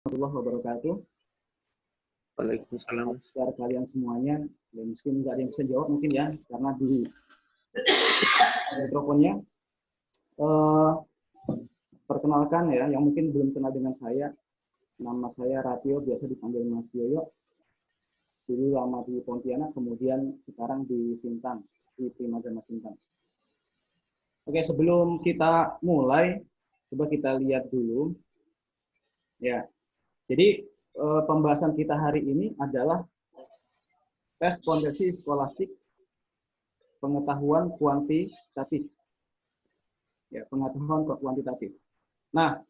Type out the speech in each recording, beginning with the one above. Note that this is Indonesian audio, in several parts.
Warahmatullahi wabarakatuh. Waalaikumsalam. Agar kalian semuanya, ya mungkin nggak ada yang bisa jawab mungkin ya, karena di mikrofonnya. Perkenalkan ya, yang mungkin belum kenal dengan saya, nama saya Ratio, biasa dipanggil Mas Yoyo. Dulu lama di Pontianak, kemudian sekarang di Sintang, di Primagama Sintang. Oke, sebelum kita mulai, coba kita lihat dulu. Ya, jadi pembahasan kita hari ini adalah tes kompetensi skolastik pengetahuan kuantitatif. Ya, pengetahuan kuantitatif. Nah,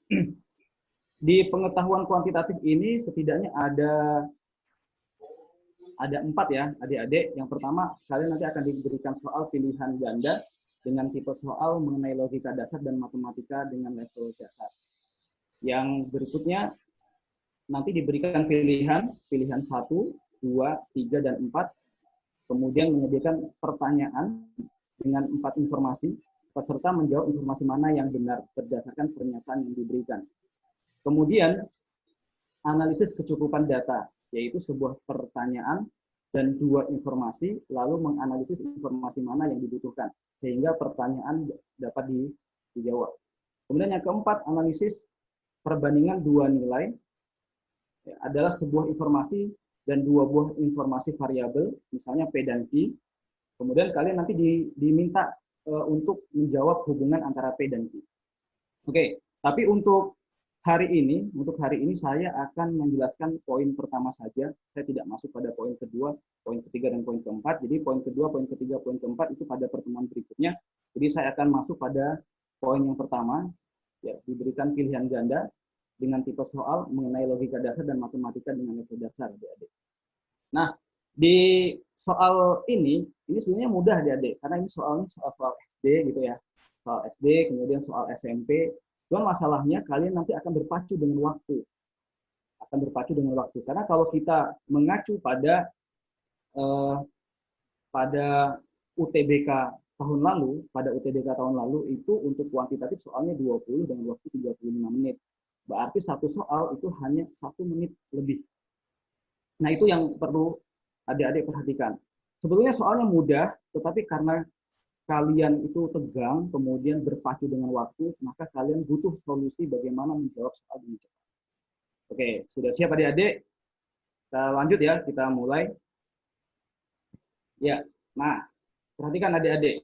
di pengetahuan kuantitatif ini setidaknya ada 4 ya, adik-adik. Yang pertama, kalian nanti akan diberikan soal pilihan ganda dengan tipe soal mengenai logika dasar dan matematika dengan level dasar. Yang berikutnya, nanti diberikan pilihan 1, 2, 3, dan 4. Kemudian menyediakan pertanyaan dengan 4 informasi, peserta menjawab informasi mana yang benar berdasarkan pernyataan yang diberikan. Kemudian, analisis kecukupan data, yaitu sebuah pertanyaan dan 2 informasi, lalu menganalisis informasi mana yang dibutuhkan, sehingga pertanyaan dapat dijawab. Kemudian yang keempat, analisis perbandingan 2 nilai, ya, adalah sebuah informasi dan 2 buah informasi variabel, misalnya P dan Q. Kemudian kalian nanti diminta untuk menjawab hubungan antara P dan Q. Oke, tapi untuk hari ini saya akan menjelaskan poin pertama saja. Saya tidak masuk pada poin kedua, poin ketiga, dan poin keempat. Jadi poin kedua, poin ketiga, poin keempat itu pada pertemuan berikutnya. Jadi saya akan masuk pada poin yang pertama, ya, diberikan pilihan ganda dengan tipe soal mengenai logika dasar dan matematika dengan level dasar, adik-adik. Nah, di soal ini sebenarnya mudah, adik-adik, karena ini soal SD gitu ya. Soal SD, kemudian soal SMP. Cuma masalahnya kalian nanti akan berpacu dengan waktu. Karena kalau kita mengacu pada UTBK tahun lalu, itu untuk kuantitatif soalnya 20 dengan waktu 35 menit. Berarti satu soal itu hanya 1 menit lebih. Nah, itu yang perlu adik-adik perhatikan. Sebetulnya soalnya mudah, tetapi karena kalian itu tegang, kemudian berpacu dengan waktu, maka kalian butuh solusi bagaimana menjawab soal ini cepat. Oke, sudah siap adik-adik? Kita lanjut ya, kita mulai. Ya, nah, perhatikan adik-adik.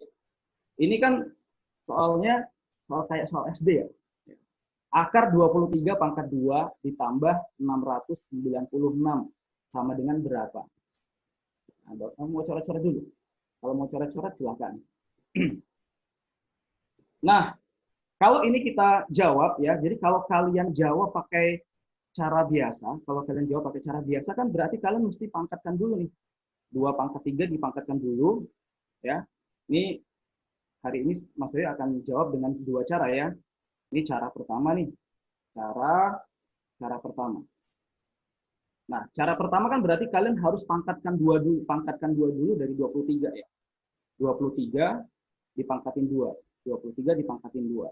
Ini kan soalnya kayak soal SD ya. Akar 23 pangkat 2 ditambah 696 sama dengan berapa? Nah, mau coret-coret dulu. Kalau mau coret-coret silakan. Nah, kalau ini kita jawab ya, jadi kalau kalian jawab pakai cara biasa, kan berarti kalian mesti pangkatkan dulu nih. 2 pangkat 3 dipangkatkan dulu ya. Ini hari ini Mas Yoyo akan jawab dengan 2 cara ya. Ini cara pertama nih. Cara pertama. Nah, cara pertama kan berarti kalian harus pangkatkan 2 dulu dari 23 ya. 23 dipangkatin 2. 23 dipangkatin 2.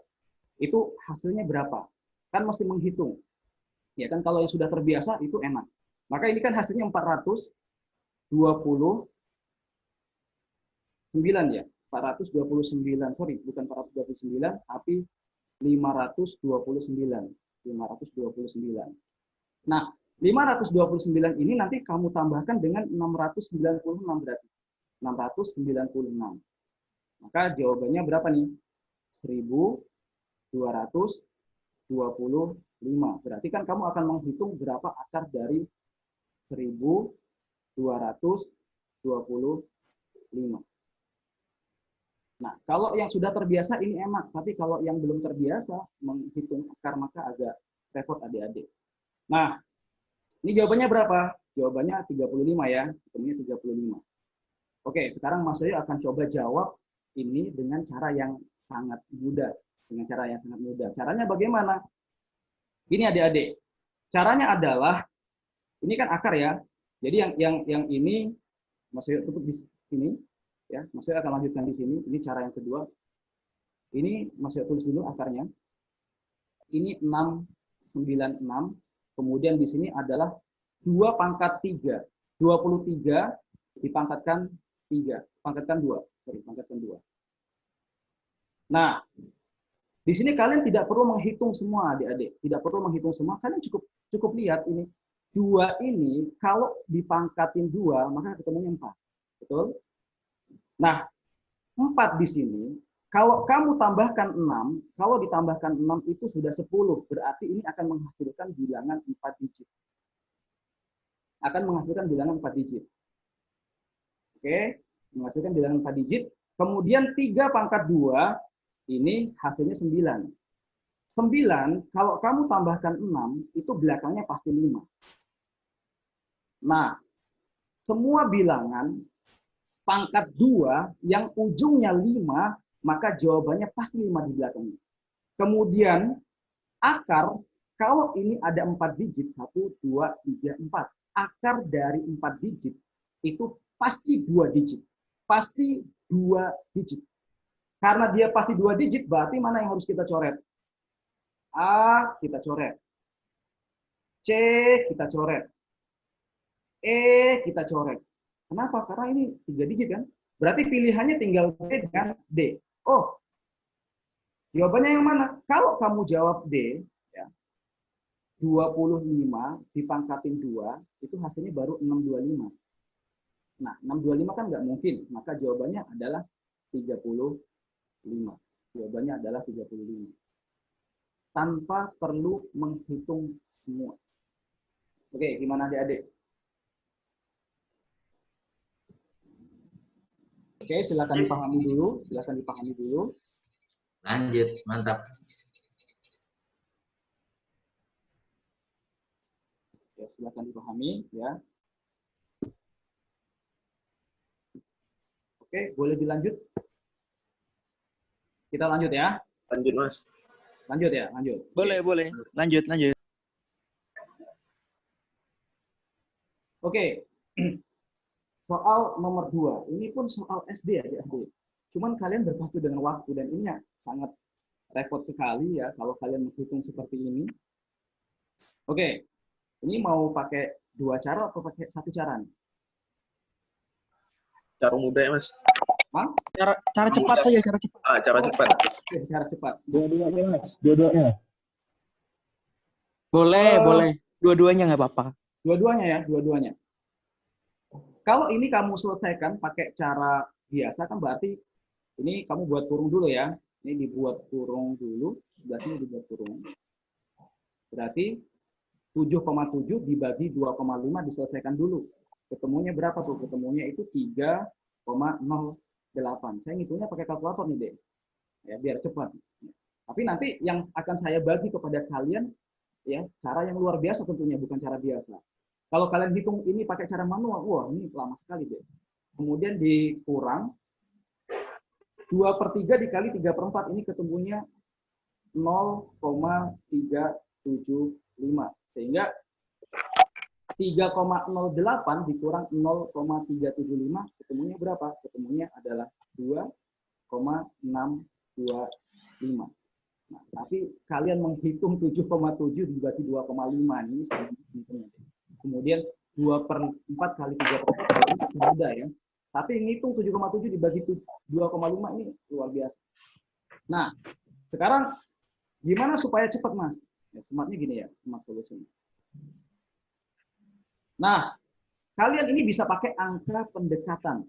Itu hasilnya berapa? Kan mesti menghitung. Ya kan, kalau yang sudah terbiasa itu enak. Maka ini kan hasilnya 429 ya. 429, sorry, bukan 429, tapi 529. 529. Nah, 529 ini nanti kamu tambahkan dengan 696 berarti. 696. Maka jawabannya berapa nih? 1225. Berarti kan kamu akan menghitung berapa akar dari 1225. Nah, kalau yang sudah terbiasa ini enak, tapi kalau yang belum terbiasa menghitung akar maka agak repot adik-adik. Nah, ini jawabannya berapa? Jawabannya 35 ya. Hitungnya 35. Oke, sekarang Mas Yoyo akan coba jawab ini dengan cara yang sangat mudah. Caranya bagaimana? Ini adik-adik. Caranya adalah, ini kan akar ya. Jadi yang ini Mas Yoyo tutup di sini. Ya, Mas Yoyo akan lanjutkan di sini. Ini cara yang kedua. Ini Mas Yoyo tulis dulu akarnya. Ini 696 Kemudian di sini adalah 2 pangkat 3. 23 dipangkatkan 3. Pangkatkan 2. Sorry, pangkatkan 2. Nah, di sini kalian tidak perlu menghitung semua, adik-adik. Tidak perlu menghitung semua. Kalian cukup lihat ini. 2 ini kalau dipangkatin 2, maka ketemunya 4. Betul? Nah, 4 di sini, kalau kamu tambahkan 6, kalau ditambahkan 6 itu sudah 10. Berarti ini akan menghasilkan bilangan 4 digit. Akan menghasilkan bilangan 4 digit. Oke, menghasilkan bilangan 4 digit. Kemudian 3 pangkat 2, ini hasilnya 9. 9, kalau kamu tambahkan 6, itu belakangnya pasti 5. Nah, semua bilangan pangkat 2 yang ujungnya 5, maka jawabannya pasti 5 di belakangnya. Kemudian, akar, kalau ini ada 4 digit, 1, 2, 3, 4. Akar dari 4 digit, itu pasti 2 digit. Pasti 2 digit. Karena dia pasti 2 digit, berarti mana yang harus kita coret? A, kita coret. C, kita coret. E, kita coret. Kenapa? Karena ini 3 digit kan? Berarti pilihannya tinggal D dengan D. Oh, jawabannya yang mana? Kalau kamu jawab D, ya, 25 dipangkatin 2, itu hasilnya baru 625. Nah, 625 kan nggak mungkin. Maka jawabannya adalah 35. Jawabannya adalah 35. Tanpa perlu menghitung semua. Oke, gimana adik-adik? Oke, silakan dipahami dulu. Silakan dipahami dulu. Lanjut, mantap. Ya, silakan dipahami ya. Oke, boleh dilanjut? Kita lanjut ya. Lanjut, Mas. Lanjut ya, lanjut. Boleh, Oke. boleh. Lanjut, lanjut. Oke. Soal nomor 2. Ini pun soal SD ya, adik-adik. Cuman kalian berpacu dengan waktu dan ini sangat repot sekali ya kalau kalian menghitung seperti ini. Oke. Ini mau pakai 2 cara atau pakai 1 cara nih? Cara mudah ya, Mas. Mang? Cara cepat saja, cara cepat. Cara cepat. Oke, cara cepat. Dua-duanya, Mas. Dua-duanya. Boleh, boleh. Dua-duanya nggak apa-apa. Dua-duanya ya, dua-duanya. Kalau ini kamu selesaikan pakai cara biasa kan berarti ini kamu buat kurung dulu ya. Ini dibuat kurung dulu, berarti ini dibuat kurung. Berarti 7,7 dibagi 2,5 diselesaikan dulu. Ketemunya berapa tuh? Ketemunya itu 3,08. Saya ngitungnya pakai kalkulator nih, Dek. Ya, biar cepat. Tapi nanti yang akan saya bagi kepada kalian ya, cara yang luar biasa tentunya, bukan cara biasa. Kalau kalian hitung ini pakai cara manual, wah ini lama sekali deh. Kemudian dikurang 2/3 dikali 3/4 ini ketemunya 0,375. Sehingga 3,08 dikurang 0,375 ketemunya berapa? Ketemunya adalah 2,625. Nah, tapi kalian menghitung 7,7 dibagi 2,5 ini sedikit. Kemudian 2/4 kali 3/4 itu mudah ya. Tapi ngitung 7,7 dibagi 2,5 ini luar biasa. Nah, sekarang gimana supaya cepat, Mas? Ya, smartnya gini ya, smart solution. Nah, kalian ini bisa pakai angka pendekatan.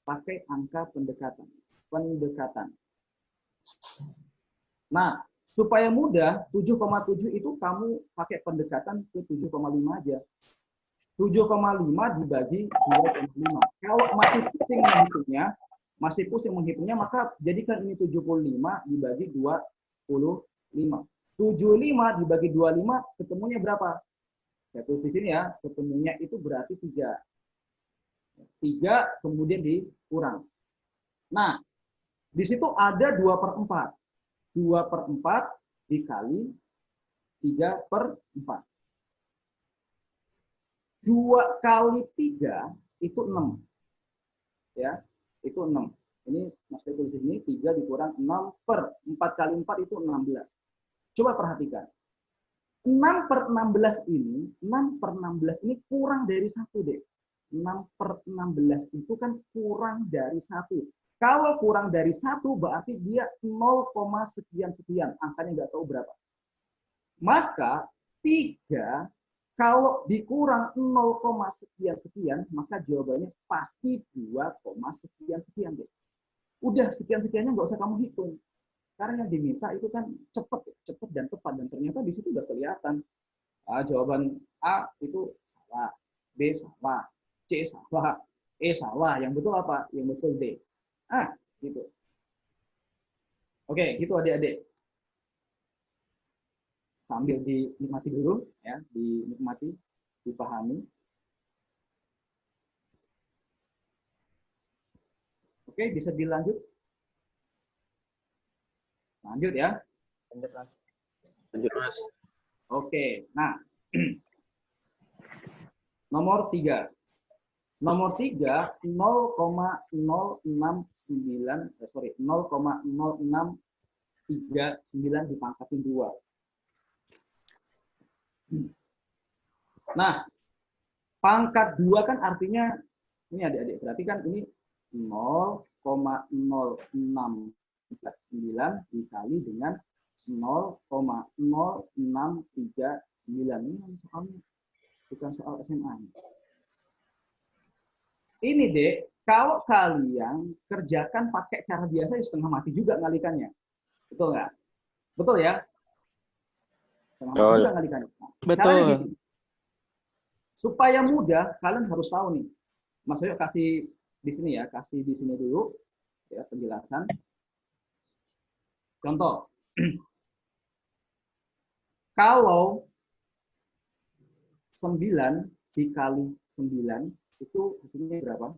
Pakai angka pendekatan. Pendekatan. Nah, supaya mudah, 7,7 itu kamu pakai pendekatan ke 7,5 aja. 7,5 dibagi 2,5. Kalau masih pusing menghitungnya, maka jadikan ini 75 dibagi 25. 75 dibagi 25 ketemunya berapa? Ya, tulis di sini ya, ketemunya itu berarti 3. 3 kemudian dikurang. Nah, di situ ada 2/4. 2/4 dikali 3/4. 2 kali 3 itu 6. Ya, itu 6. Ini Mas tulis di sini 3 dikurang 6/4 kali 4 itu 16. Coba perhatikan. 6/16 ini, 6/16 ini kurang dari 1, deh. 6/16 itu kan kurang dari 1. Kalau kurang dari 1, berarti dia 0, sekian-sekian. Angkanya nggak tahu berapa. Maka 3, kalau dikurang 0, sekian-sekian, maka jawabannya pasti 2, sekian-sekian. Deh. Udah sekian-sekiannya nggak usah kamu hitung. Karena yang diminta itu kan cepet dan tepat. Dan ternyata di situ udah kelihatan. Jawaban A itu salah, B salah, C salah, E salah. Yang betul apa? Yang betul D. Gitu. Oke, gitu adik-adik. Sambil dinikmati dulu, ya, dinikmati, dipahami. Oke, bisa dilanjut. Lanjut ya. Lanjut, Mas. Oke, nah. Nomor 3. Nomor 3, 0,0639 dipangkatin 2. Nah, pangkat 2 kan artinya, ini adik-adik, berarti kan ini 0,0639 dikali dengan 0,0639. Ini soalnya bukan soal SMA. Ini, Dek, kalau kalian kerjakan pakai cara biasa, ya setengah mati juga ngalikannya. Betul nggak? Betul ya? Setengah mati juga ngalikannya. Betul. Gini, supaya mudah, kalian harus tahu nih. Mas Yoyo kasih di sini ya, kasih di sini dulu ya penjelasan. Contoh, kalau 9 dikali 9 itu hasilnya berapa?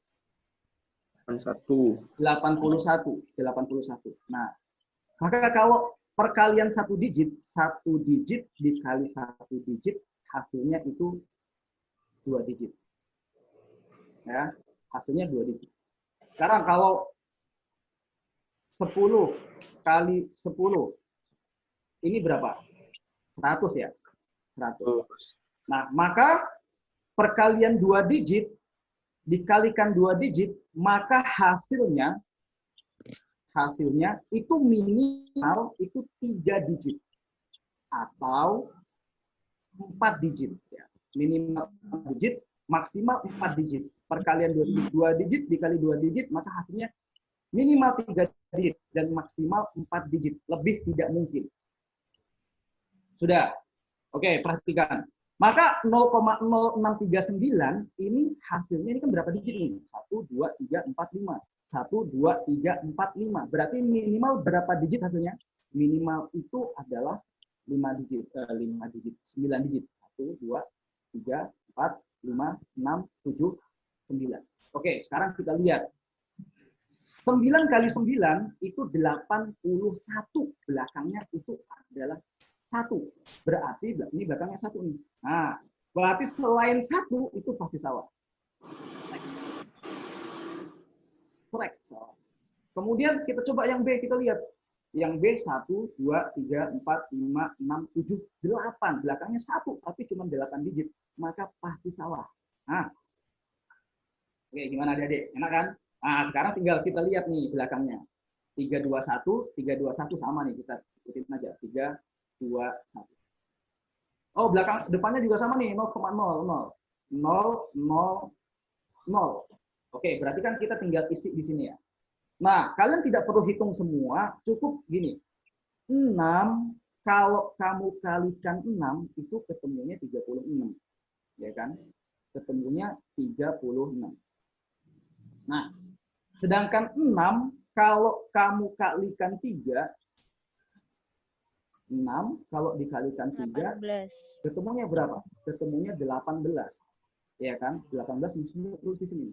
81. 81. Nah, maka kalau perkalian satu digit dikali satu digit, hasilnya itu 2 digit. Ya, hasilnya 2 digit. Sekarang kalau 10 kali 10, ini berapa? 100 ya? 100. Nah, maka perkalian 2 digit dikalikan 2 digit, maka hasilnya itu minimal itu 3 digit atau 4 digit. Ya. Minimal 4 digit, maksimal 4 digit. Perkalian 2 digit dikali 2 digit, maka hasilnya minimal 3 digit dan maksimal 4 digit. Lebih tidak mungkin. Sudah? Oke, perhatikan. Maka 0,0639 ini hasilnya ini kan berapa digit nih? 1, 2, 3, 4, 5. 1, 2, 3, 4, 5. Berarti minimal berapa digit hasilnya? Minimal itu adalah 5 digit, 9 digit. 1, 2, 3, 4, 5, 6, 7, 9. Oke, sekarang kita lihat. 9 kali 9 itu 81. Belakangnya itu adalah 1. Berarti ini belakangnya 1 nih. Nah, berarti selain 1 itu pasti salah. Correct. Kemudian kita coba yang B, kita lihat. Yang B 1, 2, 3, 4, 5, 6, 7, 8. Belakangnya 1, tapi cuma 8 digit. Maka pasti salah. Nah, oke, gimana adik-adik? Enak kan? Nah, sekarang tinggal kita lihat nih belakangnya. 321 sama nih, kita ikutin aja. 3, 2, 1. Oh, belakang depannya juga sama nih, 0,00. 0, 0, 0. Oke, berarti kan kita tinggal isi di sini ya. Nah, kalian tidak perlu hitung semua, cukup gini. 6, kalau kamu kalikan 6, itu ketemunya 36. Ya kan? Ketemunya 36. Nah, sedangkan 6, kalau kamu kalikan 3, 6 kalau dikalikan 3, 18. ketemunya berapa? Ketemunya 18. Ya kan? 18 mesti terus di sini.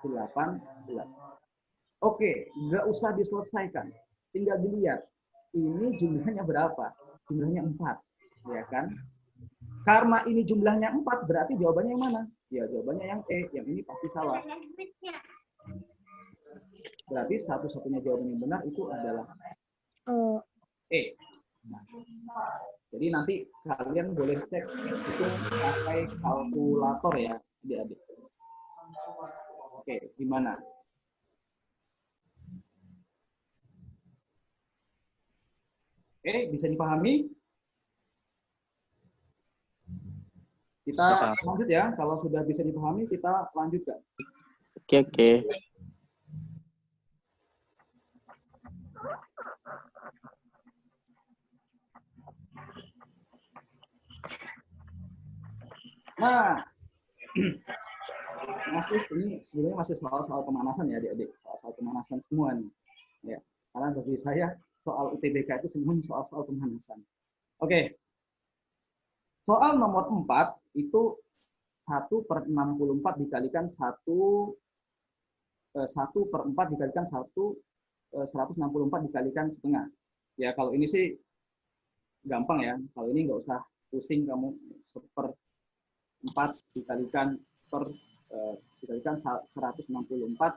18. Oke, nggak usah diselesaikan. Tinggal dilihat. Ini jumlahnya berapa? Jumlahnya 4. Ya kan? Karena ini jumlahnya 4, berarti jawabannya yang mana? Ya, jawabannya yang E. Yang ini pasti salah. Berarti satu-satunya jawaban yang benar itu adalah E. Nah, Jadi nanti kalian boleh cek itu pakai kalkulator ya, adik-adik. Oke, gimana? Oke, bisa dipahami? Kita lanjut ya. Kalau sudah bisa dipahami, kita lanjutkan. Oke. Nah, ini sebenarnya masih soal pemanasan ya, adik-adik. Soal pemanasan semua nih. Ya, karena bagi saya soal UTBK itu semuanya soal pemanasan. Oke. Soal nomor 4 itu 1/64 dikalikan 1/4 dikalikan 164 dikalikan setengah. Ya, kalau ini sih gampang ya. Kalau ini nggak usah pusing kamu. 1/4 dikalikan 164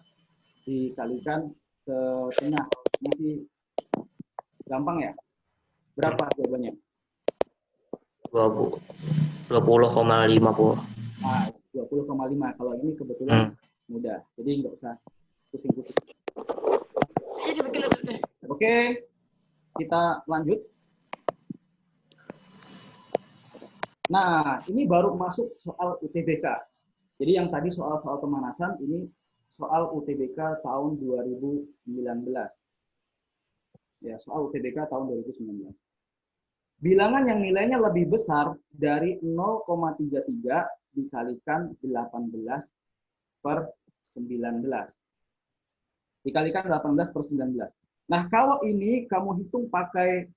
dikalikan setengah. Masih gampang ya? Berapa jawabannya? 20,5 Bu. Nah, 20,5. Kalau ini kebetulan mudah. Jadi nggak usah pusing-pusing. Oke, kita lanjut. Nah, ini baru masuk soal UTBK. Jadi yang tadi soal pemanasan, ini soal UTBK tahun 2019. Ya, soal UTBK tahun 2019. Bilangan yang nilainya lebih besar dari 0,33 dikalikan 18/19. Dikalikan 18/19. Nah, kalau ini kamu hitung pakai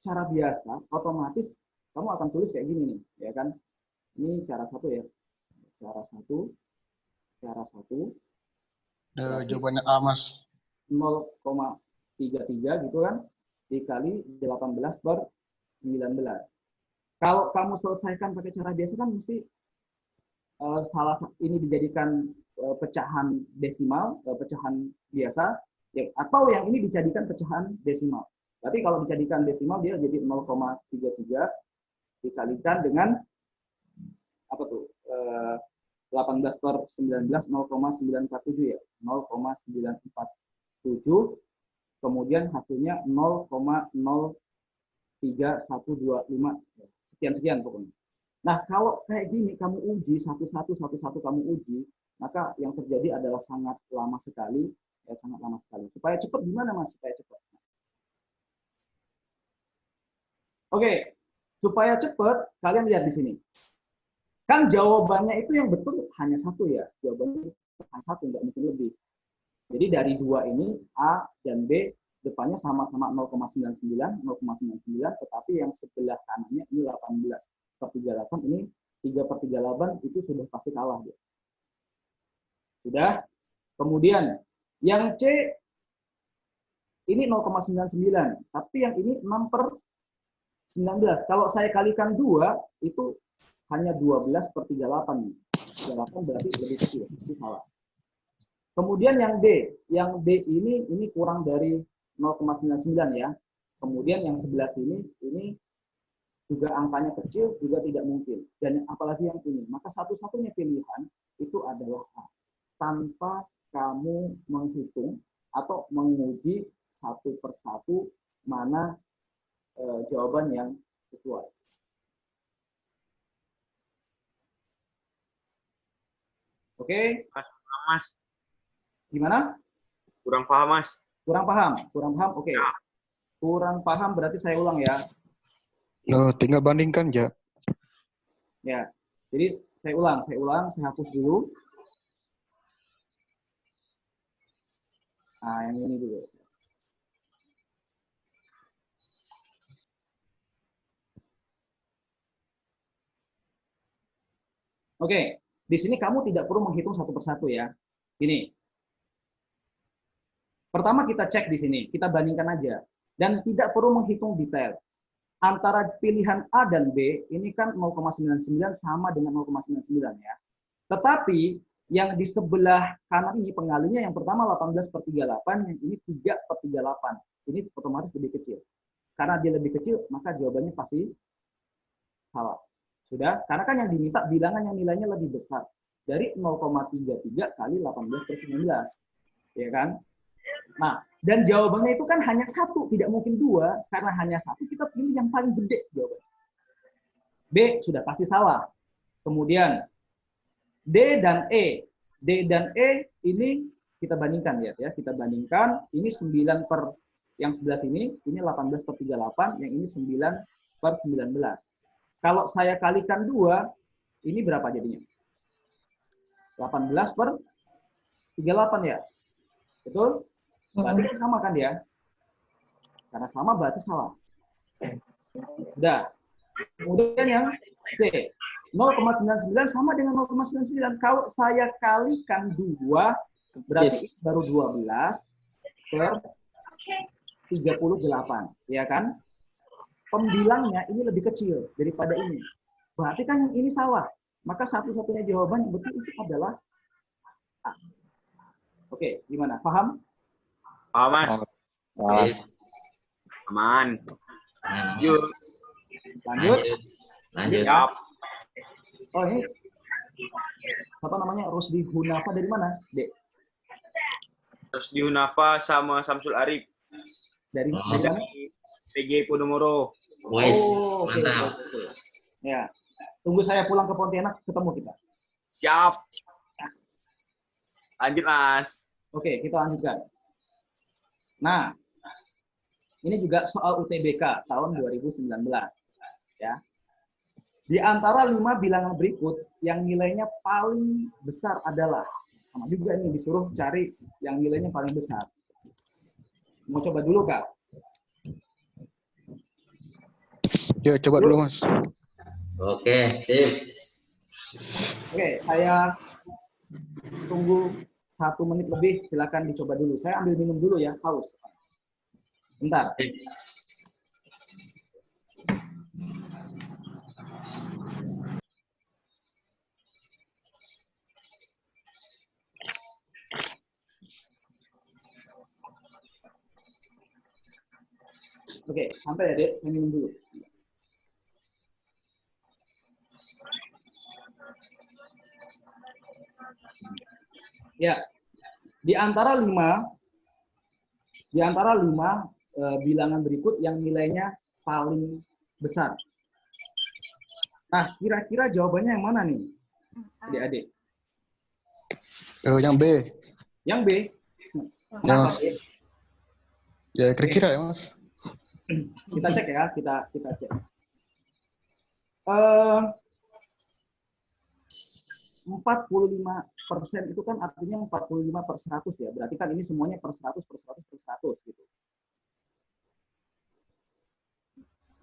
cara biasa, otomatis kamu akan tulis kayak gini nih, ya kan? Ini cara satu ya. Cara satu. Jawabannya A, Mas. 0,33 gitu kan, dikali 18/19. Kalau kamu selesaikan pakai cara biasa kan mesti ini dijadikan pecahan desimal, pecahan biasa, ya, atau yang ini dijadikan pecahan desimal. Berarti kalau dijadikan desimal dia jadi 0,33 dikalikan dengan apa tuh? 18/19 0,947 ya. 0,947 kemudian hasilnya 0,03125 sekian pokoknya. Nah, kalau kayak gini kamu uji satu-satu kamu uji, maka yang terjadi adalah sangat lama sekali, ya sangat lama sekali. Supaya cepat gimana Mas? Supaya cepat. Oke, supaya cepat kalian lihat di sini. Kan jawabannya itu yang betul hanya satu ya. Jawabannya hanya satu, nggak mungkin lebih. Jadi dari dua ini, A dan B, depannya sama-sama 0,99, tetapi yang sebelah kanannya ini 18/38, ini 3/38 itu sudah pasti kalah. Dia. Sudah. Kemudian, yang C, ini 0,99, tapi yang ini 6/19. Kalau saya kalikan 2, itu hanya 12/38. 38 berarti lebih kecil, itu salah. Kemudian yang D ini kurang dari 0,99 ya. Kemudian yang sebelah sini ini juga angkanya kecil, juga tidak mungkin. Dan apalagi yang ini, maka satu-satunya pilihan itu adalah A. Tanpa kamu menghitung atau menguji satu persatu mana jawaban yang sesuai. Oke? Mas. Gimana? Kurang paham, Mas. Kurang paham? Oke. Ya. Kurang paham berarti saya ulang ya. Loh, tinggal bandingkan ya. Ya. Jadi saya ulang, saya hapus dulu. Nah, yang ini dulu. Oke, di sini kamu tidak perlu menghitung satu persatu ya. Ini. Pertama kita cek di sini, kita bandingkan aja. Dan tidak perlu menghitung detail. Antara pilihan A dan B, ini kan 0,99 sama dengan 0,99 ya. Tetapi yang di sebelah kanan ini pengalinya yang pertama 18/38, yang ini 3/38. Ini otomatis lebih kecil. karena dia lebih kecil, maka jawabannya pasti salah. Sudah? Karena kan yang diminta bilangan yang nilainya lebih besar. Dari 0,33 kali 18/19. Ya kan? Nah, dan jawabannya itu kan hanya satu, tidak mungkin dua. Karena hanya satu, kita pilih yang paling gede jawabannya. B sudah pasti salah. Kemudian D dan E. D dan E ini kita bandingkan ya. Kita bandingkan, ini 9 per yang sebelah sini 18/38, yang ini 9/19. Kalau saya kalikan 2, ini berapa jadinya? 18/38 ya? Betul? Berarti kan sama kan dia? Karena sama berarti salah. Udah. Kemudian yang C. 0,99 sama dengan 0,99. Kalau saya kalikan 2, berarti baru 12/38. Ya kan? Pembilangnya ini lebih kecil daripada ini. Berarti kan yang ini salah. Maka satu-satunya jawaban yang betul itu adalah A. Oke, gimana? Paham? Paham, Mas. Aman. Lanjut. Lanjut. Lanjut. Siap. Oh, ini apa namanya? Rusdi Hunafa dari mana? D. Terus di Hunafa sama Samsul Arif. Dari Oh. mana? PG Podomoro. Wes, Oh, oke, mantap. oke. Ya. Tunggu saya pulang ke Pontianak, ketemu kita. Siap. Lanjut, Mas. Oke, kita lanjutkan. Nah, ini juga soal UTBK tahun 2019. Ya. Di antara 5 bilangan berikut, yang nilainya paling besar adalah, sama juga ini disuruh cari yang nilainya paling besar. Mau coba dulu, Kak? Ya, coba dulu, Mas. Oke, sip. Oke, saya tunggu 1 menit lebih, silakan dicoba dulu. Saya ambil minum dulu ya, haus. Bentar. Sip. Oke, santai ya, Dek. Saya minum dulu. Ya, di antara 5 bilangan berikut yang nilainya paling besar. Nah, kira-kira jawabannya yang mana nih, adik-adik? Yang B. Yang B. Ya, Kenapa, Mas. Dek? Ya, kira-kira ya, Mas. Kita cek ya, kita cek. 45% itu kan artinya 45/100 ya. Berarti kan ini semuanya per 100, per 100, per 100 gitu.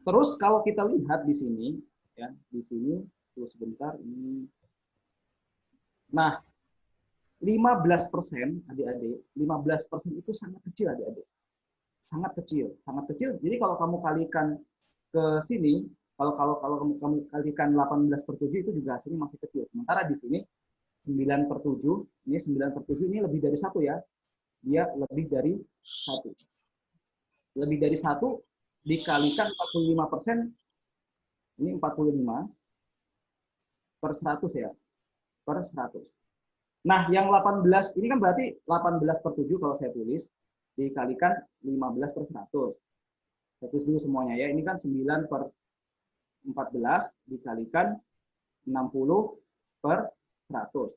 Terus kalau kita lihat di sini, ya, di sini, tunggu sebentar, ini. Nah, 15%, adik-adik, 15% itu sangat kecil, adik-adik. Sangat kecil, sangat kecil. Jadi kalau kamu kalikan ke sini, kalau kamu kalikan 18/7 itu juga hasilnya masih kecil. Sementara di sini 9/7, ini 9/7 ini lebih dari 1 ya. Dia lebih dari 1. Lebih dari 1 dikalikan 45%, ini 45/100 ya. Per 100. Nah, yang 18 ini kan berarti 18/7 kalau saya tulis dikalikan 15/100. Saya tulis dulu semuanya ya. Ini kan 9/14 dikalikan 60/100.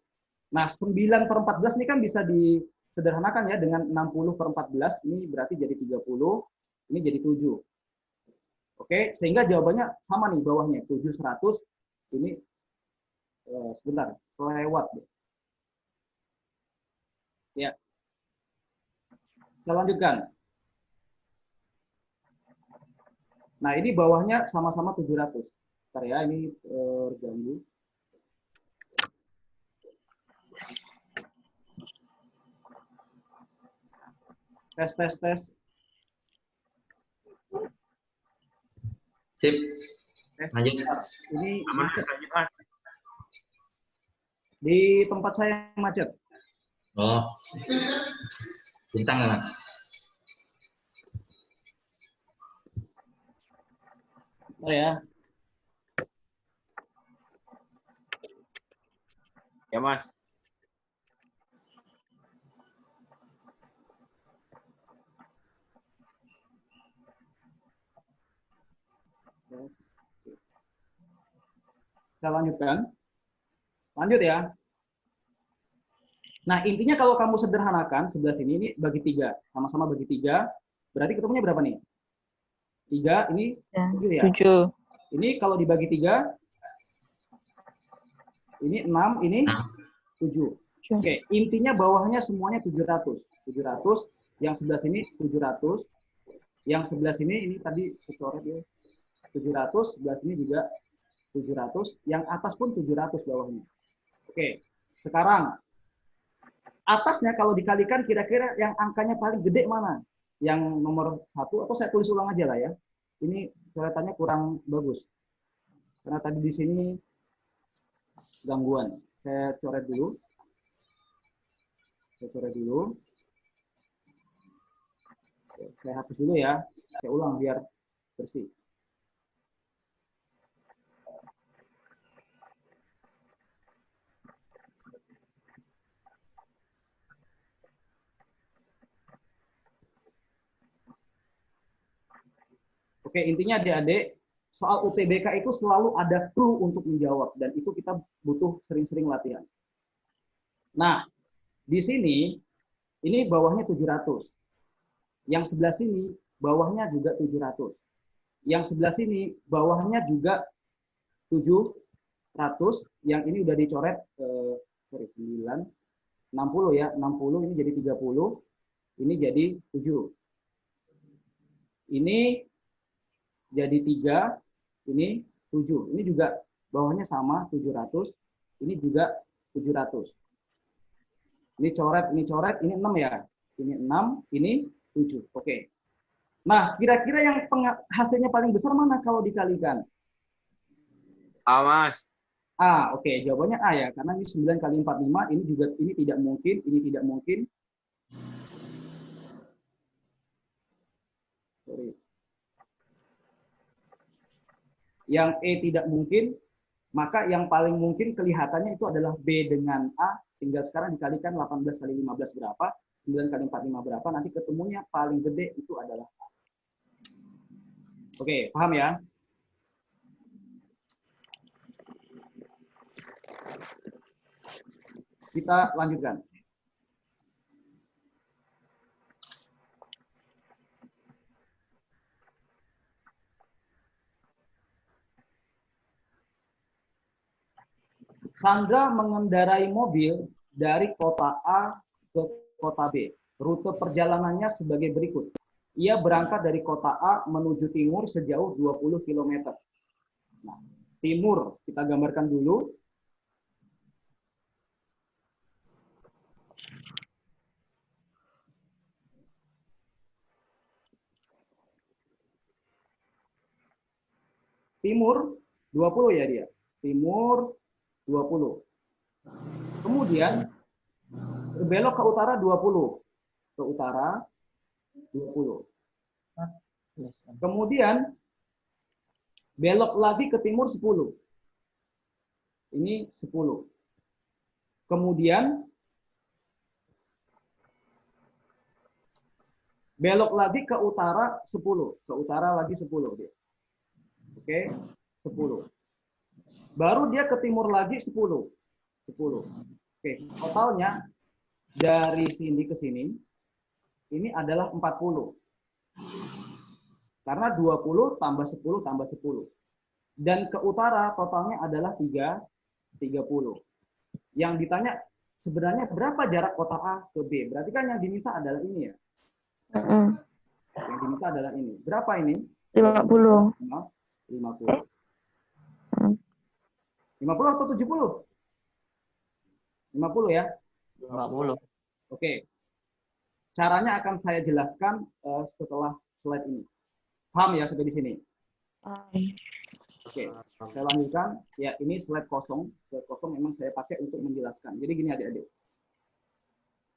Nah, 9/14 ini kan bisa disederhanakan ya dengan 60/14, ini berarti jadi 30, ini jadi 7. Oke, sehingga jawabannya sama nih bawahnya, 7/100, ini sebentar, kelewat. Ya. Kita lanjutkan. Nah, ini bawahnya sama-sama 700. Bentar ya, ini terganggu. Tes. Sip. Lanjut. Ini Aman, macet. Mas. Lanjut, Mas. Di tempat saya macet. Oh. Bintang nggak, Mas? Oh ya. Ya, Mas. Kita lanjutkan. Lanjut ya. Nah, intinya kalau kamu sederhanakan sebelah sini, ini bagi 3. Sama-sama bagi 3. Berarti ketemunya berapa nih? 3, ini 7 ya. 7. Ini kalau dibagi 3, ini 6, ini 7. Oke, intinya bawahnya semuanya 700. 700, yang sebelah sini 700. Yang sebelah sini, ini tadi secoret ya. 700, sebelah sini juga 700. Yang atas pun 700 bawahnya. Oke, sekarang atasnya kalau dikalikan kira-kira yang angkanya paling gede mana? Yang nomor 1 atau saya tulis ulang aja lah ya. Ini coretannya kurang bagus. Karena tadi di sini gangguan. Saya coret dulu. Oke, saya hapus dulu ya. Saya ulang biar bersih. Oke, intinya adik-adik, soal UTBK itu selalu ada clue untuk menjawab, dan itu kita butuh sering-sering latihan. Nah, di sini, ini bawahnya 700. Yang sebelah sini, bawahnya juga 700. Yang sebelah sini, bawahnya juga 700. Yang ini udah dicoret, 9, 60 ya, 60, ini jadi 30. Ini jadi 7. Ini jadi 3, ini 7. Ini juga bawahnya sama, 700. Ini juga 700. Ini coret, ini 6 ya. Ini 6, ini 7. Oke. Nah, kira-kira yang hasilnya paling besar mana kalau dikalikan? A, Mas. A, oke. Jawabannya A ya. Karena ini 9 kali 45, ini juga ini tidak mungkin, ini tidak mungkin. Sorry. Yang E tidak mungkin, maka yang paling mungkin kelihatannya itu adalah B dengan A. Tinggal sekarang dikalikan 18 kali 15 berapa, 9 kali 45 berapa, nanti ketemunya paling gede itu adalah A. Oke, paham ya? Kita lanjutkan. Sandra mengendarai mobil dari kota A ke kota B. Rute perjalanannya sebagai berikut. Ia berangkat dari kota A menuju timur sejauh 20 km. Nah, timur kita gambarkan dulu. Timur 20 ya dia. Timur 20. Kemudian berbelok ke utara 20. Ke utara 20. Kemudian belok lagi ke timur 10. Ini 10. Kemudian belok lagi ke utara 10. Ke utara lagi 10 dia. Oke, 10. Baru dia ke timur lagi 10. 10. Oke, totalnya dari sini ke sini ini adalah 40. Karena 20 tambah 10 tambah 10. Dan ke utara totalnya adalah 30. Yang ditanya sebenarnya berapa jarak kota A ke B? Berarti kan yang diminta adalah ini ya. Yang diminta adalah ini. Berapa ini? 50. 50. 50 atau 70? 50 ya? 50. Oke. Caranya akan saya jelaskan setelah slide ini. Paham ya sampai di sini? Oke, saya lanjutkan. Ya, ini slide kosong. Slide kosong memang saya pakai untuk menjelaskan. Jadi gini adik-adik.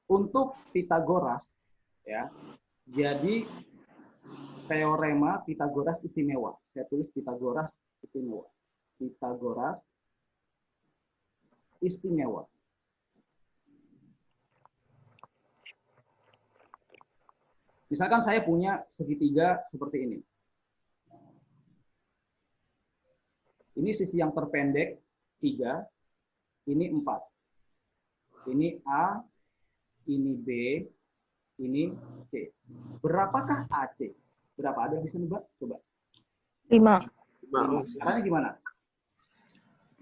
Untuk Pitagoras, ya, jadi teorema Pitagoras istimewa. Saya tulis Pitagoras istimewa. Pitagoras istimewa. Misalkan saya punya segitiga seperti ini. Ini sisi yang terpendek 3, ini 4. Ini A, ini B, ini C. Berapakah AC? Berapa? Ada yang bisa nebak? Coba. 5. Caranya gimana?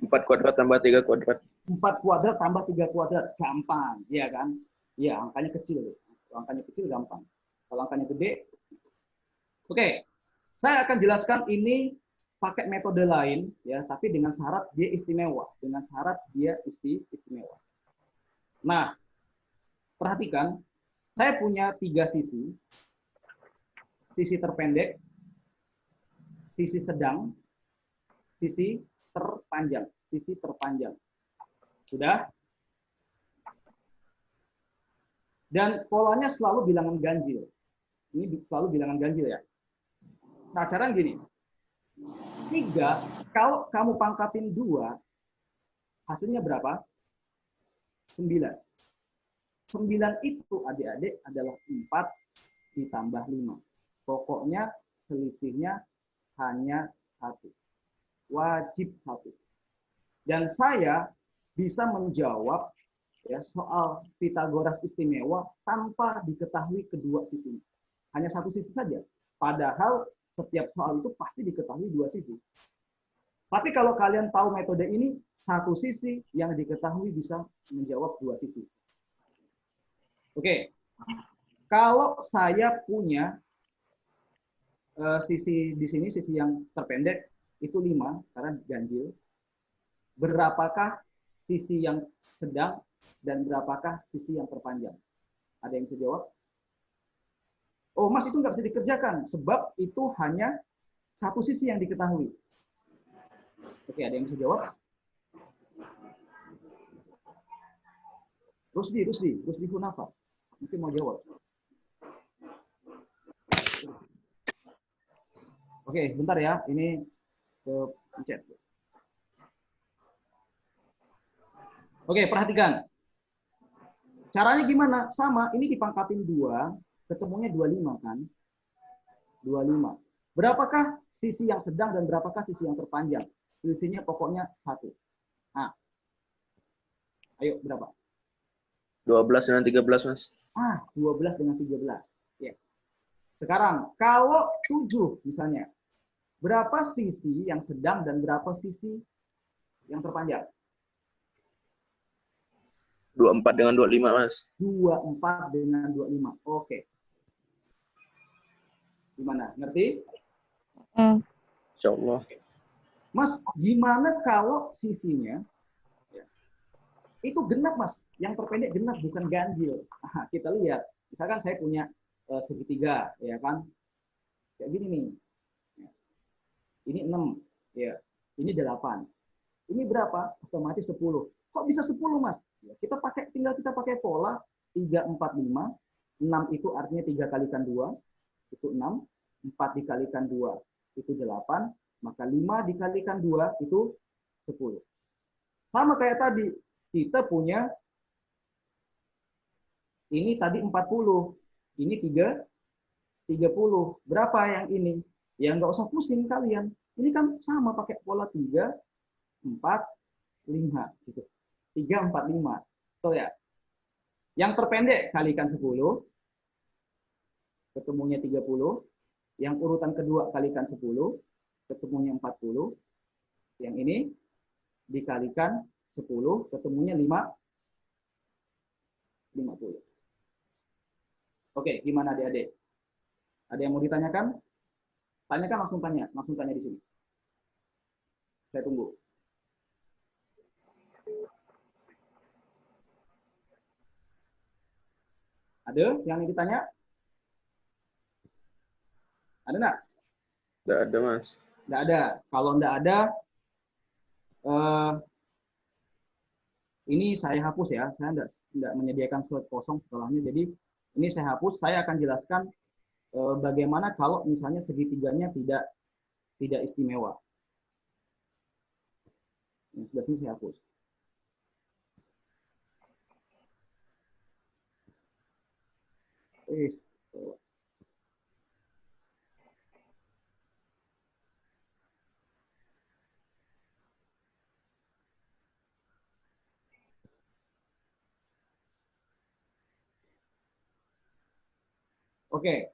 4 kuadrat tambah 3 kuadrat. 4 kuadrat tambah 3 kuadrat. Gampang. Iya kan? Iya, angkanya kecil. Kalau angkanya kecil gampang. Kalau angkanya gede. Oke. Saya akan jelaskan ini pakai metode lain, ya, tapi dengan syarat dia istimewa. Dengan syarat dia istimewa. Nah, perhatikan. Saya punya 3 sisi. Sisi terpendek, sisi sedang, sisi terpanjang. Sisi terpanjang. Sudah? Dan polanya selalu bilangan ganjil. Ini selalu bilangan ganjil ya. Nah, cara gini. 3, kalau kamu pangkatin 2, hasilnya berapa? 9. 9 itu adik-adik adalah 4 ditambah 5. Pokoknya selisihnya hanya 1. Wajib 1. Dan saya bisa menjawab ya, soal Pitagoras istimewa tanpa diketahui kedua sisinya. Hanya satu sisi saja. Padahal setiap soal itu pasti diketahui 2 sisi. Tapi kalau kalian tahu metode ini, satu sisi yang diketahui bisa menjawab 2 sisi. Oke, kalau saya punya sisi di sini, sisi yang terpendek, itu 5, karena ganjil. Berapakah sisi yang sedang dan berapakah sisi yang terpanjang? Ada yang bisa jawab? Oh, Mas, itu nggak bisa dikerjakan, sebab itu hanya satu sisi yang diketahui. Oke, ada yang bisa jawab? Rusdi Hunafa. Mungkin mau jawab. Oke, bentar ya. Ini ke chat. Oke, perhatikan. Caranya gimana? Sama, ini dipangkatin 2, ketemunya 25 kan? 25. Berapakah sisi yang sedang dan berapakah sisi yang terpanjang? Sisinya pokoknya 1. Nah. Ayo, berapa? 12 dengan 13, Mas. 12 dengan 13. Ya. Sekarang, kalau 7 misalnya, berapa sisi yang sedang dan berapa sisi yang terpanjang? 24 dengan 25, Mas. 24 dengan 25. Oke. Gimana? Ngerti? Insya Allah. Mas, gimana kalau sisinya itu genap, Mas? Yang terpendek genap, bukan ganjil. Nah, kita lihat. Misalkan saya punya segitiga, ya kan? Kayak gini nih. Ini 6, ya. Ini 8. Ini berapa? Otomatis 10. Kok bisa 10, Mas? Ya, tinggal kita pakai pola 3, 4, 5. 6 itu artinya 3 kalikan 2, itu 6. 4 dikalikan 2, itu 8. Maka 5 dikalikan 2, itu 10. Sama kayak tadi. Kita punya ini tadi 40. Ini 30. Berapa yang ini? Ya nggak usah pusing kalian. Ini kan sama pakai pola 3, 4, 5. Gitu. 3, 4, 5. Betul ya? Yang terpendek kalikan 10. Ketemunya 30. Yang urutan kedua kalikan 10. Ketemunya 40. Yang ini dikalikan 10, ketemunya 50. Oke, gimana adik-adik? Ada yang mau ditanyakan? Tanyakan, langsung tanya di sini. Saya tunggu. Ada yang ditanya? Ada nggak? Nggak ada, Mas. Nggak ada. Kalau nggak ada, ini saya hapus ya. Saya nggak menyediakan slide kosong setelahnya. Jadi ini saya hapus. Saya akan jelaskan bagaimana kalau misalnya segitiganya tidak istimewa. Yang sebelah sini saya hapus. Oke.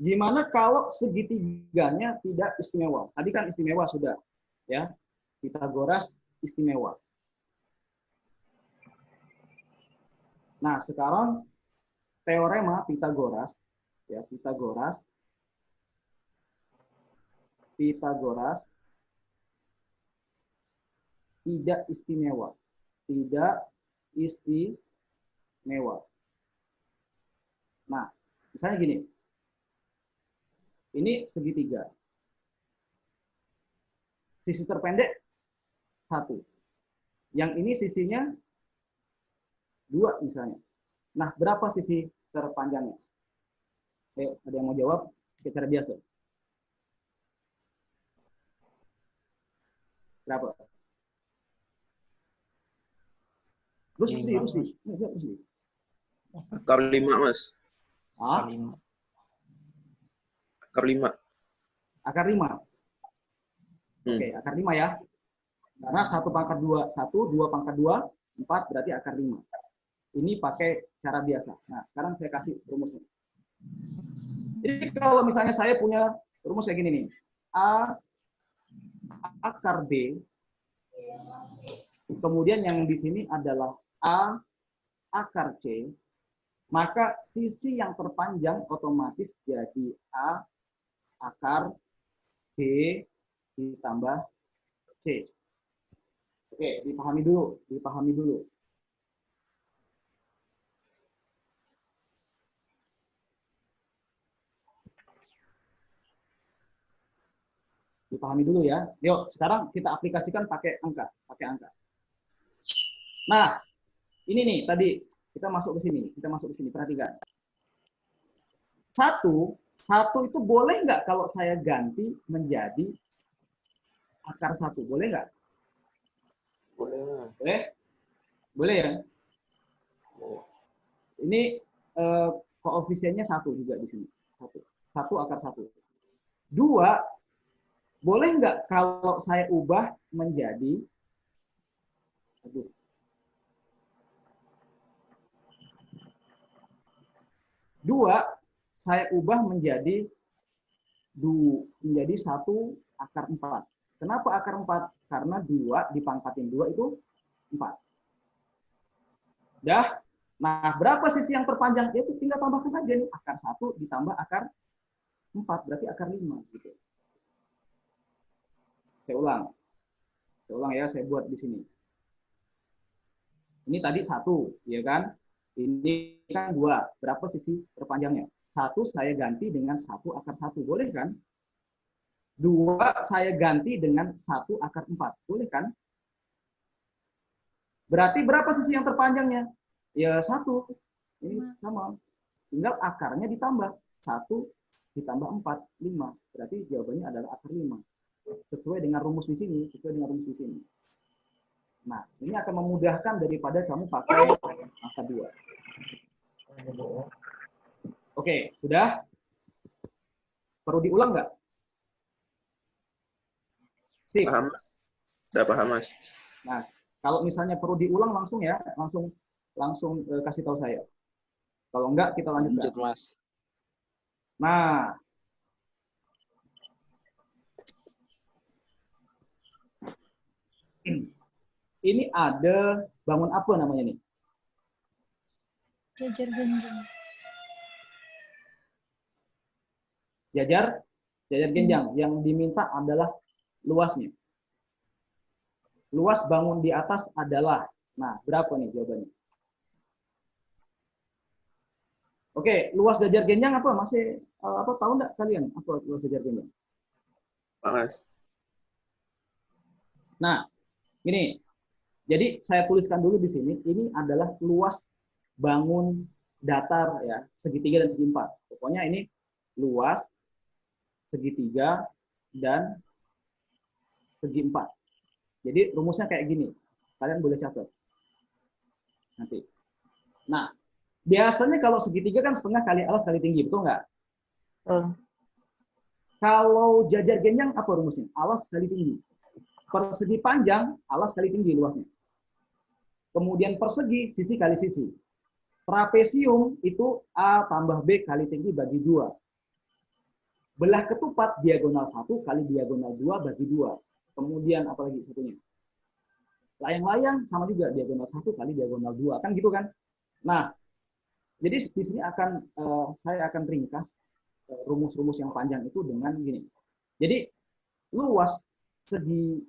Gimana kalau segitiganya tidak istimewa? Tadi kan istimewa sudah, ya. Pitagoras istimewa. Nah, sekarang teorema Pitagoras, ya, Pitagoras tidak istimewa. Tidak istimewa. Nah, misalnya gini. Ini segitiga. Sisi terpendek 1. Yang ini sisinya 2 misalnya. Nah, berapa sisi terpanjangnya? Ayo, ada yang mau jawab secara biasa? Berapa? Rusdi. Akar 5, Mas. Ah? Akar 5. Akar 5. Oke, akar 5 ya. Karena 1 pangkat 2, 1, 2 pangkat 2, 4 berarti akar 5. Ini pakai cara biasa. Nah, sekarang saya kasih rumusnya. Jadi kalau misalnya saya punya rumus kayak gini nih. A akar B, kemudian yang di sini adalah A akar C, maka sisi yang terpanjang otomatis jadi A akar B ditambah C. Oke, dipahami dulu. Dipahami dulu ya. Yuk, sekarang kita aplikasikan pakai angka. Nah, ini nih tadi kita masuk ke sini. Perhatikan. 1 itu boleh nggak kalau saya ganti menjadi akar 1? Boleh nggak? Boleh ya? Ini koefisiennya 1 juga di sini. 1 akar 1. 2, boleh nggak kalau saya ubah menjadi 2, saya ubah menjadi 1 akar 4. Kenapa akar 4? Karena 2 dipangkatin 2 itu 4. Dah. Nah, berapa sisi yang terpanjang? Itu tinggal tambahkan aja nih. Akar 1 ditambah akar 4. Berarti akar 5. Gitu. Saya ulang ya, saya buat di sini. Ini tadi 1, ya kan? Ini kan 2. Berapa sisi terpanjangnya? 1 saya ganti dengan 1 akar 1. Boleh kan? 2 saya ganti dengan 1 akar 4. Boleh kan? Berarti berapa sisi yang terpanjangnya? Ya 1. Ini sama. Tinggal akarnya ditambah. 1 ditambah 4, 5. Berarti jawabannya adalah akar 5. Sesuai dengan rumus di sini. Nah, ini akan memudahkan daripada kamu pakai angka 2. Oke, sudah? Perlu diulang nggak? Sip. Paham, Mas. Sudah paham, Mas. Nah, kalau misalnya perlu diulang langsung ya, langsung kasih tahu saya. Kalau enggak, kita lanjutkan. Lanjut, Mas. Nah, ini ada bangun apa namanya nih? Jajar genjang. Jajar genjang. Yang diminta adalah luasnya. Luas bangun di atas adalah, nah berapa nih jawabannya? Oke, luas jajar genjang apa? Masih tahu nggak kalian apa luas jajar genjang? Mas. Nah, ini. Jadi saya tuliskan dulu di sini. Ini adalah luas bangun datar ya, segitiga dan segi empat. Pokoknya ini luas, segitiga, dan segi empat. Jadi rumusnya kayak gini. Kalian boleh catat. Nanti. Nah, biasanya kalau segitiga kan setengah kali alas kali tinggi, betul nggak? Kalau jajar genjang apa rumusnya? Alas kali tinggi. Persegi panjang, alas kali tinggi luasnya. Kemudian persegi, sisi kali sisi. Trapesium itu A tambah B kali tinggi bagi 2. Belah ketupat diagonal 1 kali diagonal 2 bagi 2. Kemudian apa lagi satunya? Layang-layang sama juga diagonal 1 kali diagonal 2. Kan gitu kan? Nah, jadi di sini saya akan ringkas rumus-rumus yang panjang itu dengan gini. Jadi luas segi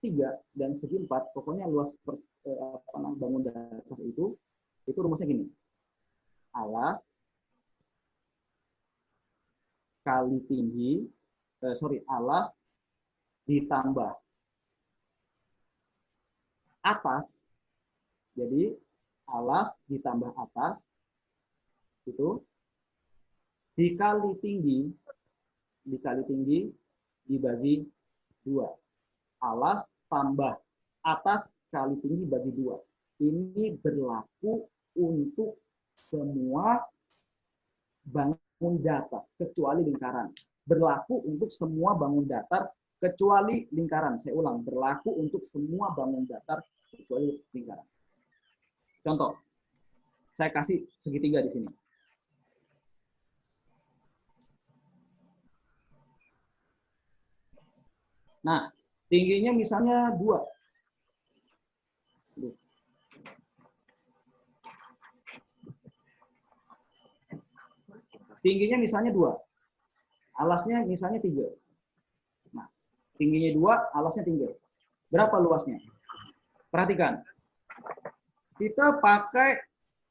3 dan segi 4, pokoknya luas bangun datar itu rumusnya gini. Alas kali tinggi, alas ditambah atas, jadi alas ditambah atas itu dikali tinggi dibagi 2. Alas tambah atas kali tinggi bagi 2. Ini berlaku untuk semua bangun datar kecuali lingkaran. Berlaku untuk semua bangun datar kecuali lingkaran. Saya ulang, berlaku untuk semua bangun datar kecuali lingkaran. Contoh, saya kasih segitiga di sini. Nah, tingginya misalnya 2. Tingginya misalnya 2. Alasnya misalnya 3. Nah, tingginya 2, alasnya 3. Berapa luasnya? Perhatikan. Kita pakai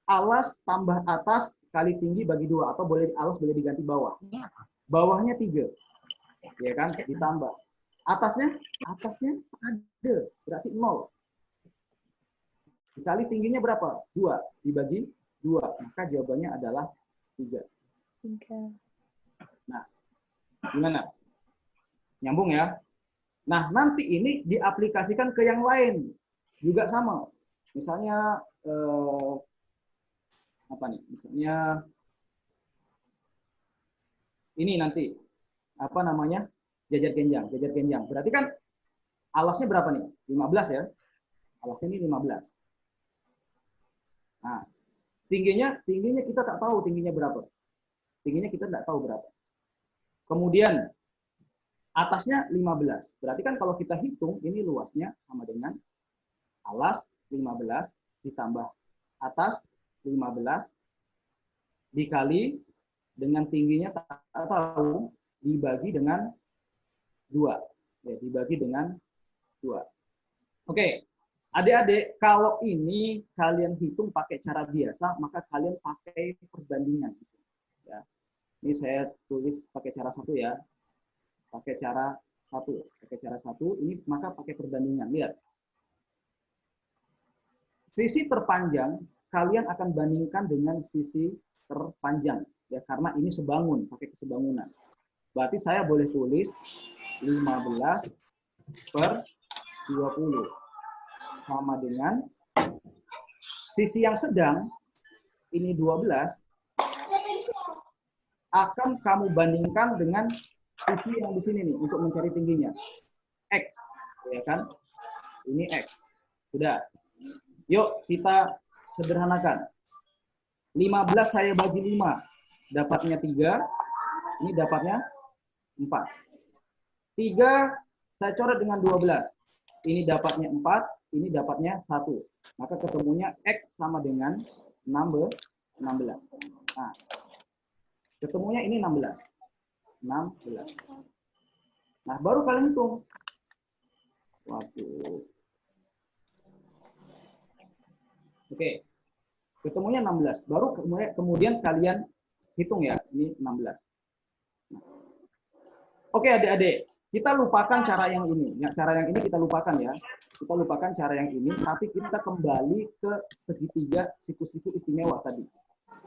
alas tambah atas kali tinggi bagi 2. Atau alas boleh diganti bawah. Bawahnya 3. Ya kan? Ditambah. Atasnya ada. Berarti 0. Dikali tingginya berapa? 2. Dibagi 2. Maka jawabannya adalah 3. Nah, gimana? Nyambung ya? Nah, nanti ini diaplikasikan ke yang lain. Juga sama. Misalnya, apa nih? Misalnya, ini nanti. Apa namanya? Jajar genjang. Jajar genjang. Berarti kan alasnya berapa nih? 15 ya? Alasnya ini 15. Nah, tingginya kita tak tahu tingginya berapa. Tingginya kita tidak tahu berapa. Kemudian atasnya 15. Berarti kan kalau kita hitung ini luasnya sama dengan alas 15 ditambah atas 15 dikali dengan tingginya tak tahu dibagi dengan 2. Ya, dibagi dengan 2. Oke. Adik-adik, kalau ini kalian hitung pakai cara biasa, maka kalian pakai perbandingan. Ya. Ini saya tulis pakai cara 1 ya. Pakai cara 1. Ini maka pakai perbandingan. Lihat. Sisi terpanjang kalian akan bandingkan dengan sisi terpanjang ya, karena ini sebangun, pakai kesebangunan. Berarti saya boleh tulis 15 per 20 sama dengan sisi yang sedang ini 12 akan kamu bandingkan dengan sisi yang di sini nih untuk mencari tingginya. X, ya kan? Ini X. Sudah. Yuk kita sederhanakan. 15 saya bagi 5, dapatnya 3. Ini dapatnya 4. 3 saya coret dengan 12. Ini dapatnya 4, ini dapatnya 1. Maka ketemunya X sama dengan 16. Nah, ketemunya ini 16. Nah, baru kalian hitung. Waduh. Oke. Ketemunya 16. Baru kemudian kalian hitung ya. Ini 16. Nah. Oke, adik-adik. Kita lupakan cara yang ini. Ya, cara yang ini kita lupakan ya. Kita lupakan cara yang ini, tapi kita kembali ke segitiga siku-siku istimewa tadi.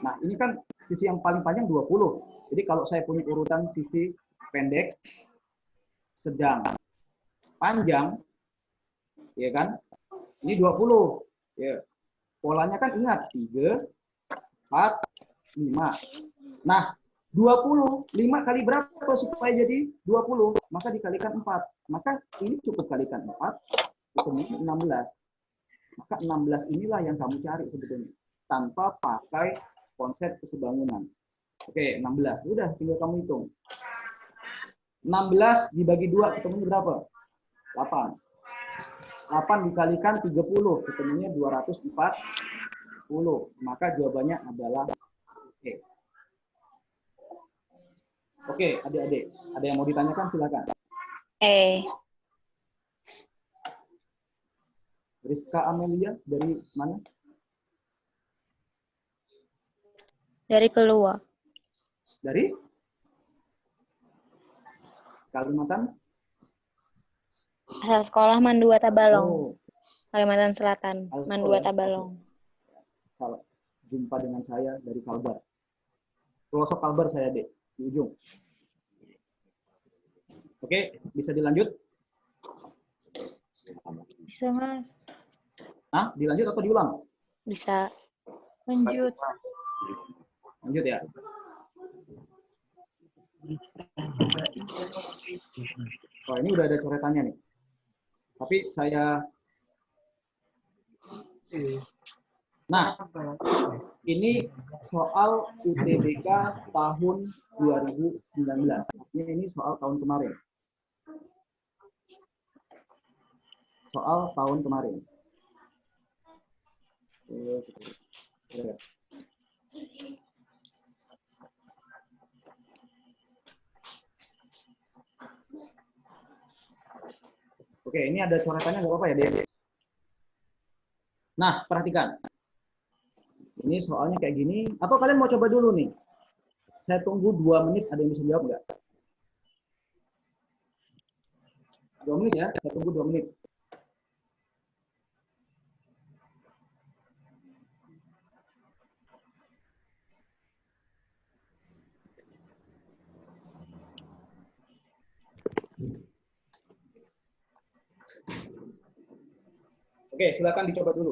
Nah, ini kan sisi yang paling panjang 20. Jadi kalau saya punya urutan sisi pendek, sedang, panjang, ya kan? Ini 20. Ya. Polanya kan ingat 3, 4, 5. Nah, 20, 5 kali berapa supaya jadi 20? Maka dikalikan 4. Maka ini cukup kalikan 4, ketemunya 16. Maka 16 inilah yang kamu cari sebetulnya. Tanpa pakai konsep kesebangunan. Oke, 16. Udah, tinggal kamu hitung. 16 dibagi 2, ketemunya berapa? 8. 8 dikalikan 30, ketemunya 240. Maka jawabannya adalah oke. Oke, adik-adik. Ada yang mau ditanyakan? Silakan. Rizka Amelia, dari mana? Dari keluar. Dari Kalimantan? Asal sekolah Mandua Tabalong, Oh, Kalimantan Selatan. Asal Mandua sekolah. Tabalong. kalau jumpa dengan saya dari Kalbar. Pelosok Kalbar saya, Dek, di ujung. Oke, bisa dilanjut? Bisa, Mas. Hah? Dilanjut atau diulang? Bisa. Lanjut. Lanjut ya. Oh, ini udah ada coretannya nih. Tapi saya... Nah, ini soal UTBK tahun 2019. Artinya ini soal tahun kemarin. Soal tahun kemarin. Oke, ini ada coretannya nggak apa-apa ya, Dek? Nah, perhatikan. Ini soalnya kayak gini. Atau kalian mau coba dulu nih? Saya tunggu 2 menit, ada yang bisa jawab nggak? 2 menit ya, saya tunggu 2 menit. Oke, silakan dicoba dulu.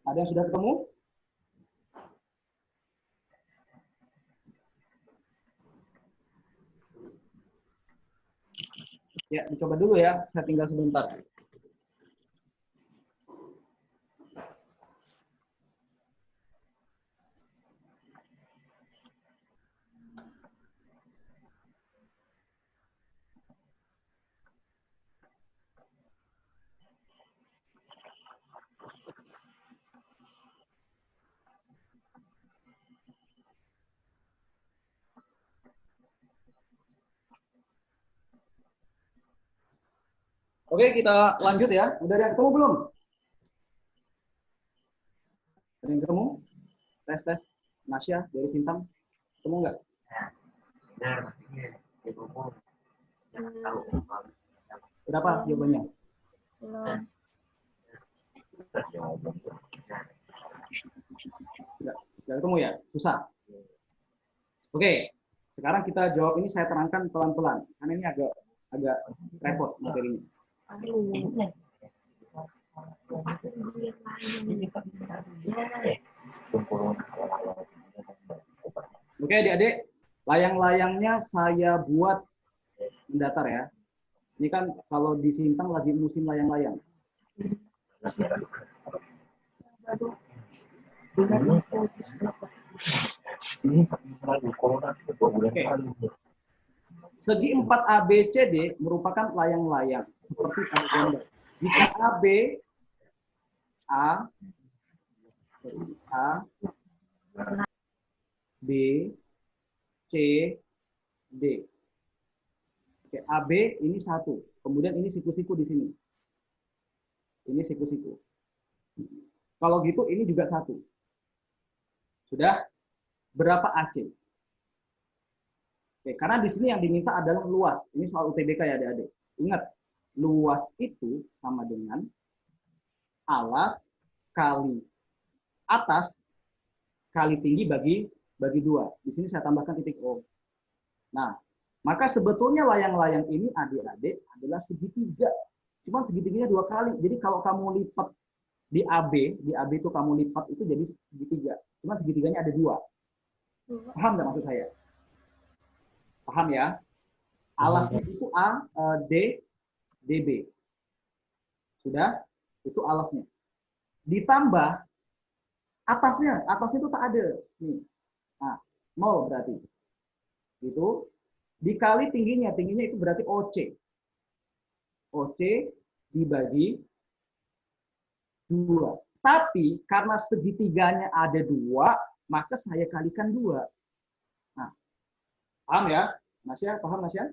Ada yang sudah ketemu? Ya, dicoba dulu ya. Saya tinggal sebentar. Oke, kita lanjut ya. Udah ada yang ketemu belum? Ada yang ketemu? Tes. Nasya dari Sintang. Ketemu nggak? Berapa jawabannya? Nggak ketemu ya? Susah. Oke, sekarang kita jawab ini saya terangkan pelan-pelan. Karena ini agak repot materinya. Oke, adik-adik. Layang-layangnya saya buat mendatar ya. Ini kan kalau di Sintang lagi musim layang-layang. Oke. Segi 4 ABCD merupakan layang-layang seperti pada gambar. Jika AB A B C D. Oke, AB ini 1. Kemudian ini siku-siku di sini. Ini siku-siku. Kalau gitu ini juga 1. Sudah? Berapa AC? Oke, karena di sini yang diminta adalah luas. Ini soal UTBK ya adik-adik. Ingat, luas itu sama dengan alas kali atas kali tinggi bagi 2. Di sini saya tambahkan titik O. Nah, maka sebetulnya layang-layang ini adik-adik adalah segitiga. Cuman segitiganya 2 kali. Jadi kalau kamu lipat di AB itu kamu lipat itu jadi segitiga. Cuman segitiganya ada 2. Paham nggak maksud saya? Paham ya? Alasnya itu DB. Sudah? Itu alasnya. Ditambah atasnya itu tak ada. Nih. Nah, 0 berarti. Itu dikali tingginya itu berarti OC. OC dibagi 2. Tapi karena segitiganya ada 2, maka saya kalikan 2. Nah, paham ya? Nasya, paham Nasya?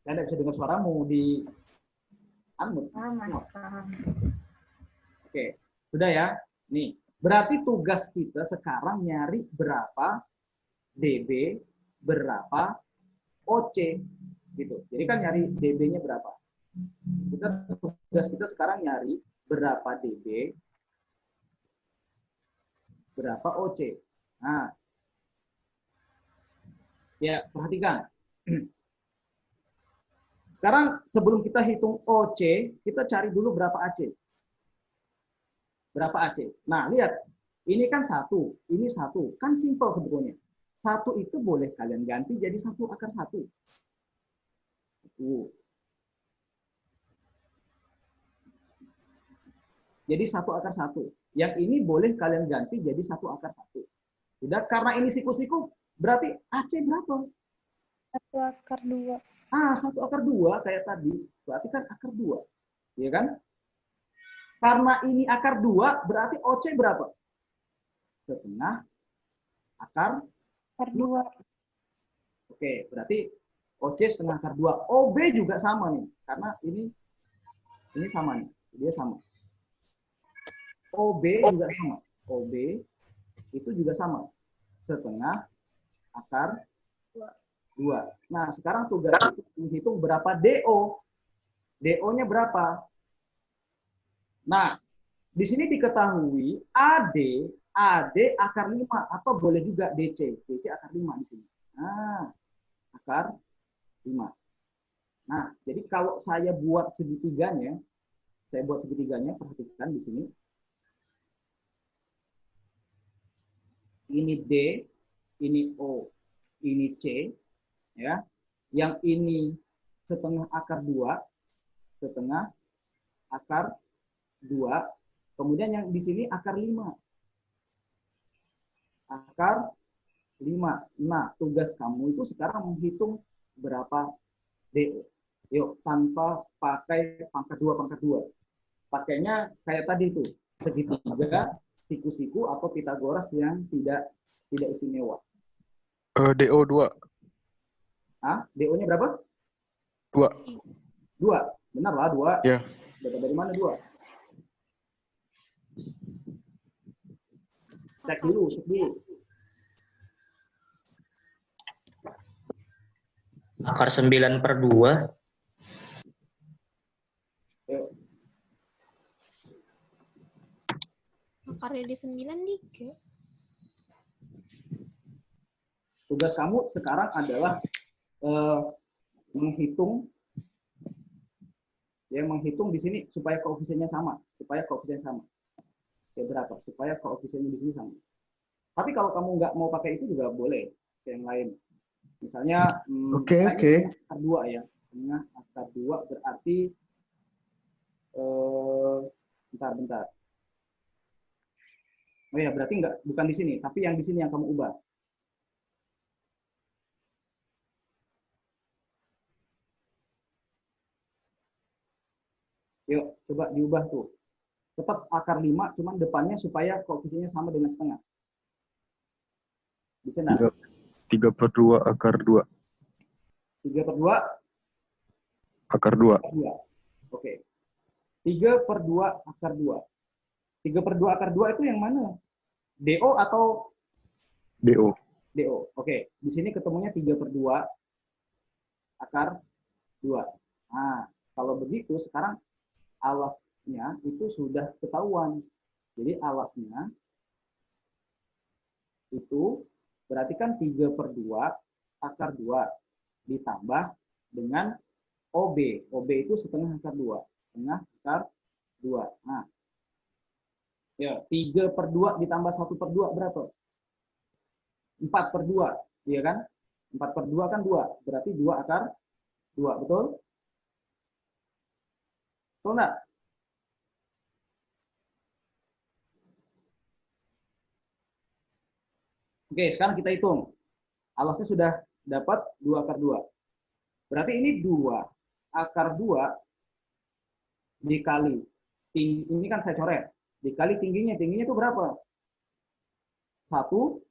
Saya tidak bisa dengar suaramu di unmute. Paham. Oke, sudah ya. Nih, berarti tugas kita sekarang nyari berapa DB, berapa OC, gitu. Jadi kan nyari DB-nya berapa. Tugas kita sekarang nyari berapa DB, berapa OC. Nah, ya perhatikan. Sekarang sebelum kita hitung OC, kita cari dulu berapa AC. Berapa AC? Nah, lihat. Ini kan 1, ini 1. Kan simpel sebetulnya. 1 itu boleh kalian ganti jadi 1 akar 1. Jadi 1 akar 1. Yang ini boleh kalian ganti jadi 1 akar 1. Sudah, karena ini siku-siku, berarti AC berapa? 1 akar 2. 1 akar 2 kayak tadi. Berarti kan akar 2. Iya kan? Karena ini akar 2, berarti OC berapa? Setengah akar 2. Oke, berarti OC setengah akar 2. OB juga sama nih. Karena ini sama nih. Dia sama. OB juga sama. OB itu juga sama. Setengah akar 2. Nah, sekarang tugas itu menghitung berapa DO. DO-nya berapa? Nah, di sini diketahui AD akar 5 atau boleh juga DC akar 5 di sini. Nah, akar 5. Nah, jadi kalau saya buat segitiganya, perhatikan di sini. Ini D, ini O, ini C, ya. Yang ini setengah akar 2, setengah akar 2. Kemudian yang di sini akar 5. Akar 5. Nah, tugas kamu itu sekarang menghitung berapa DO. Yuk, tanpa pakai pangkat 2. Pakainya kayak tadi itu, segitiga, siku-siku, atau Pitagoras yang tidak istimewa. DO 2. DO-nya berapa? 2. 2. Benar lah, 2. Ya. Dari mana 2? Cek dulu. Akar 9/2. Akarnya di 9 dikit. Tugas kamu sekarang adalah menghitung di sini supaya koefisiennya sama. Kayak berapa? Supaya koefisiennya di sini sama. Tapi kalau kamu nggak mau pakai itu juga boleh. Kayak yang lain. Misalnya, akar 2 ya. Tengah akar 2 berarti, bentar. Oh ya, berarti bukan di sini, tapi yang di sini yang kamu ubah. Yuk, coba diubah tuh. Tetap akar 5, cuman depannya supaya koefisiennya sama dengan setengah. Bisa nggak? 3/2 akar 2. 3/2 Akar 2. Oke. 3/2 akar 2. 3/2 akar 2 itu yang mana? DO atau DO. DO? Oke, di sini ketemunya 3/2 akar 2. Nah, kalau begitu sekarang alasnya itu sudah ketahuan. Jadi alasnya itu berarti kan 3/2 akar 2 ditambah dengan OB. OB itu setengah akar 2. Setengah akar 2. Nah, ya, 3/2 ditambah 1/2 berapa? 4/2. Iya kan? 4/2 kan 2. Berarti 2 akar 2. Betul? Betul nggak? Oke, sekarang kita hitung. Alasnya sudah dapat 2 akar 2. Berarti ini 2 akar 2 dikali. Ini kan saya coret. Dikali tingginya. Tingginya itu berapa? 1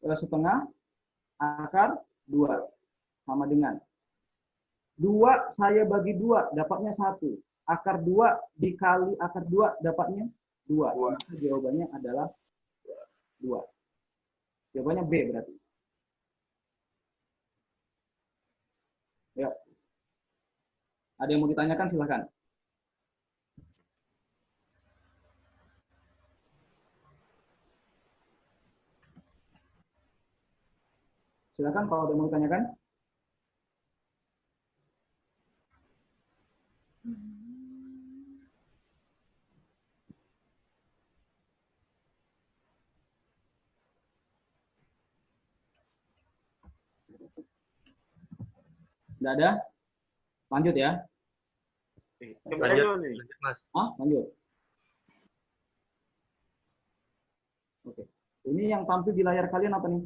setengah akar 2. Sama dengan 2 saya bagi 2 dapatnya 1. Akar 2 dikali akar 2 dapatnya 2. Maka jawabannya adalah 2. Jawabannya B berarti. Ya. Ada yang mau ditanyakan silahkan. Silakan kalau ada yang mau ditanyakan. Tidak ada? Lanjut ya. Lanjut, Mas. Lanjut. Oke. Ini yang tampil di layar kalian apa nih?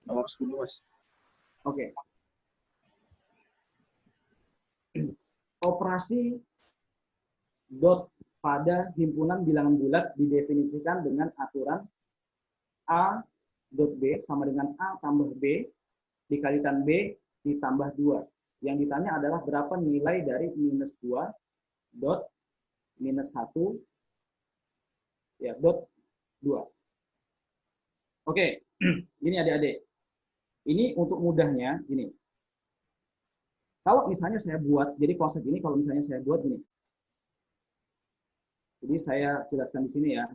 Nomor 10, Mas. Oke. Operasi dot pada himpunan bilangan bulat didefinisikan dengan aturan A dot B sama dengan A tambah B dikalikan B ditambah 2. Yang ditanya adalah berapa nilai dari minus 2 dot minus 1 ya dot 2. Oke, ini adik-adik. Ini untuk mudahnya gini. Kalau misalnya saya buat, jadi konsep ini kalau misalnya saya buat gini. Jadi saya jelaskan di sini ya.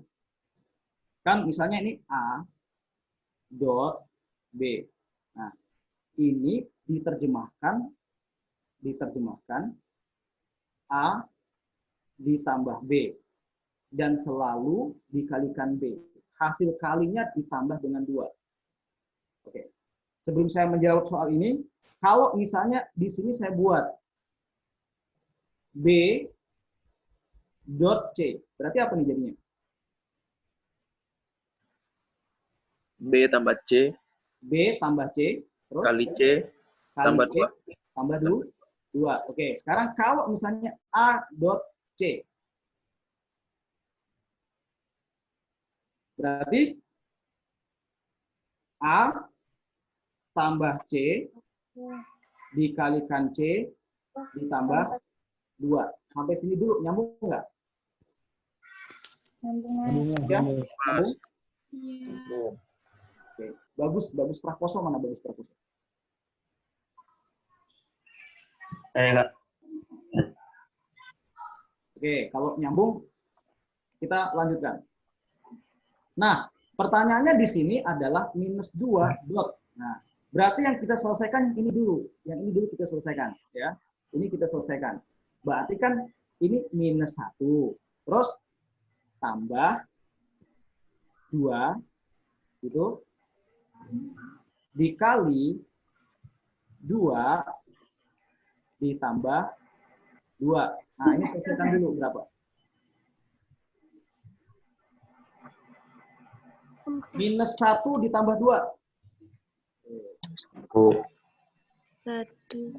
Kan misalnya ini A dot B. Nah, ini diterjemahkan A ditambah B dan selalu dikalikan B. Hasil kalinya ditambah dengan 2. Oke. Sebelum saya menjawab soal ini, kalau misalnya di sini saya buat B dot C, berarti apa nih jadinya? B tambah C B tambah C, terus kali C tambah C, 2. tambah 2. Oke, sekarang kalau misalnya A dot C, berarti A tambah C dikalikan C ditambah 2. Sampai sini dulu, nyambung nggak? Nyambung. Ya? Nyambung? Iya. Oke. Bagus Prakoso, mana bagus Prakoso? Saya Kak. Oke, kalau nyambung kita lanjutkan. Nah, pertanyaannya di sini adalah minus 2 dot. Nah, berarti yang kita selesaikan ini dulu. Yang ini dulu kita selesaikan. Ya. Ini kita selesaikan. Berarti kan ini minus 1. Terus tambah 2. Gitu. Dikali 2 ditambah 2. Nah, ini selesaikan dulu berapa? Minus 1 ditambah 2. Oh, 1.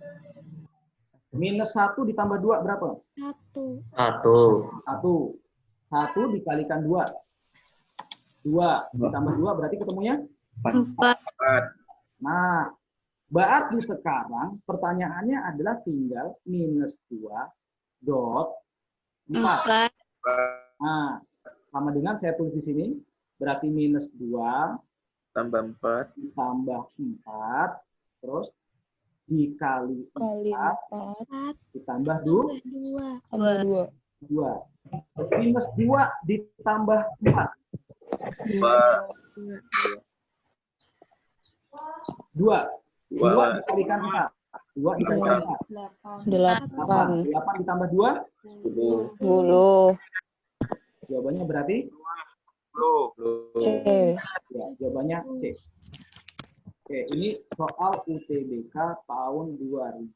Minus 1 ditambah 2 berapa? 1. 1. 1 dikalikan 2. 2 ditambah 2 berarti ketemunya? 4. Nah, Berarti sekarang pertanyaannya adalah tinggal minus 2 dot 4. 4. Nah, sama dengan saya tulis di sini, berarti minus 2 Tambah 4. ditambah 4, terus dikali Kali 4, 4 ditambah 2. 2. 2. Minus 2 ditambah 4. 2. 2 dikalikan 4. 2 dikalikan 4. 8. 8 ditambah 2. 10. Jawabannya berarti? 10. C. Ya, jawabannya C. Oke, ini soal UTBK tahun 2019,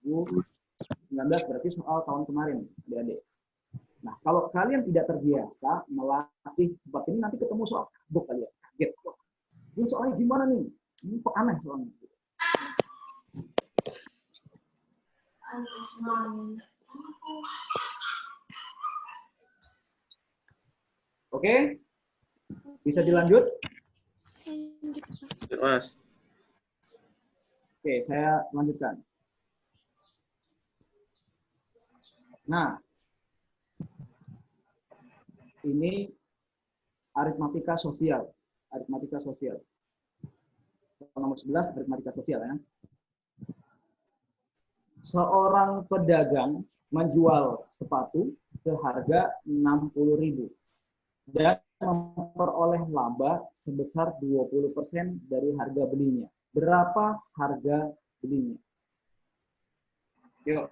berarti soal tahun kemarin, adik-adik. Nah, kalau kalian tidak terbiasa melatih bab ini, nanti ketemu soal kabuk kalian. Kaget. Ini soalnya gimana nih? Ini kok aneh soalnya. Oke? Bisa dilanjut? Mas. Oke, saya lanjutkan. Nah, ini aritmatika sosial. Aritmatika sosial. Nomor 11, aritmatika sosial ya. Seorang pedagang menjual sepatu seharga 60.000 dan memperoleh laba sebesar 20% dari harga belinya. Berapa harga belinya? Yuk,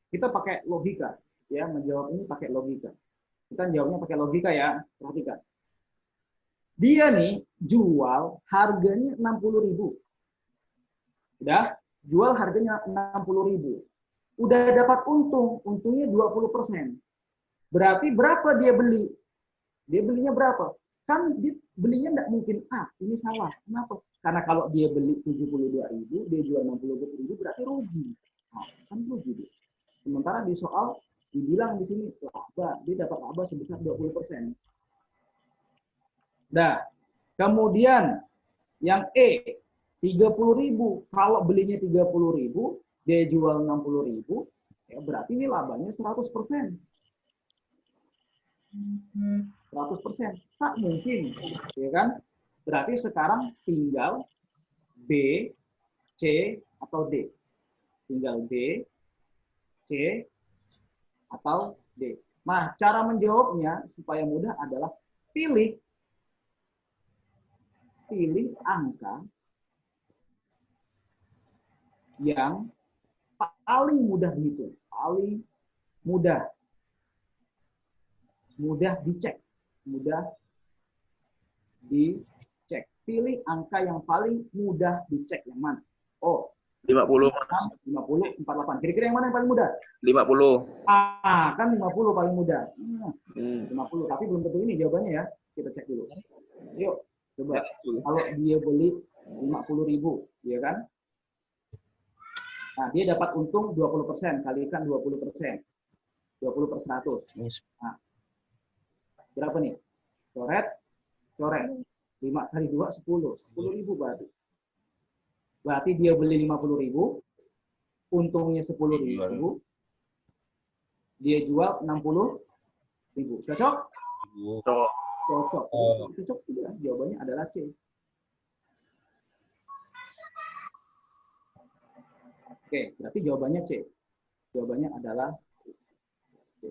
kita pakai logika ya, menjawab ini pakai logika. Kita jawabnya pakai logika ya, perhatikan. Dia nih jual harganya 60.000. Udah, jual harganya 60.000. Udah dapat untung, untungnya 20%. Berarti berapa dia beli? Dia belinya berapa? Kan dia belinya nggak mungkin, ini salah. Kenapa? Karena kalau dia beli 72.000, dia jual 60.000, berarti rugi. Nah, kan rugi dia. Sementara di soal dibilang di sini laba, dia dapat laba sebesar 20%. Nah, kemudian yang E, 30.000. Kalau belinya 30.000, dia jual 60.000, ya berarti ini labanya 100%. 100%. Tak mungkin, ya kan? Berarti sekarang tinggal B, C, atau D. Tinggal B, C, atau D. Nah, cara menjawabnya supaya mudah adalah pilih angka yang paling mudah dihitung, paling mudah dicek, Pilih angka yang paling mudah dicek yang mana? Oh, 50. 50, 48. Kira-kira yang mana yang paling mudah? 50. Kan 50 paling mudah. 50, tapi belum tentu ini jawabannya ya. Kita cek dulu. Yuk, coba. Kalau dia beli 50.000, ya kan? Nah, dia dapat untung 20%, kalikan 20%. 20/100. Nah, berapa nih? Coret. 5 kali 2, 10. 10.000 berarti. Berarti dia beli 50.000, untungnya 10.000, dia jual 60.000. Cocok? Cocok. Cocok juga. Jawabannya adalah C. Oke, berarti jawabannya C. Jawabannya adalah C.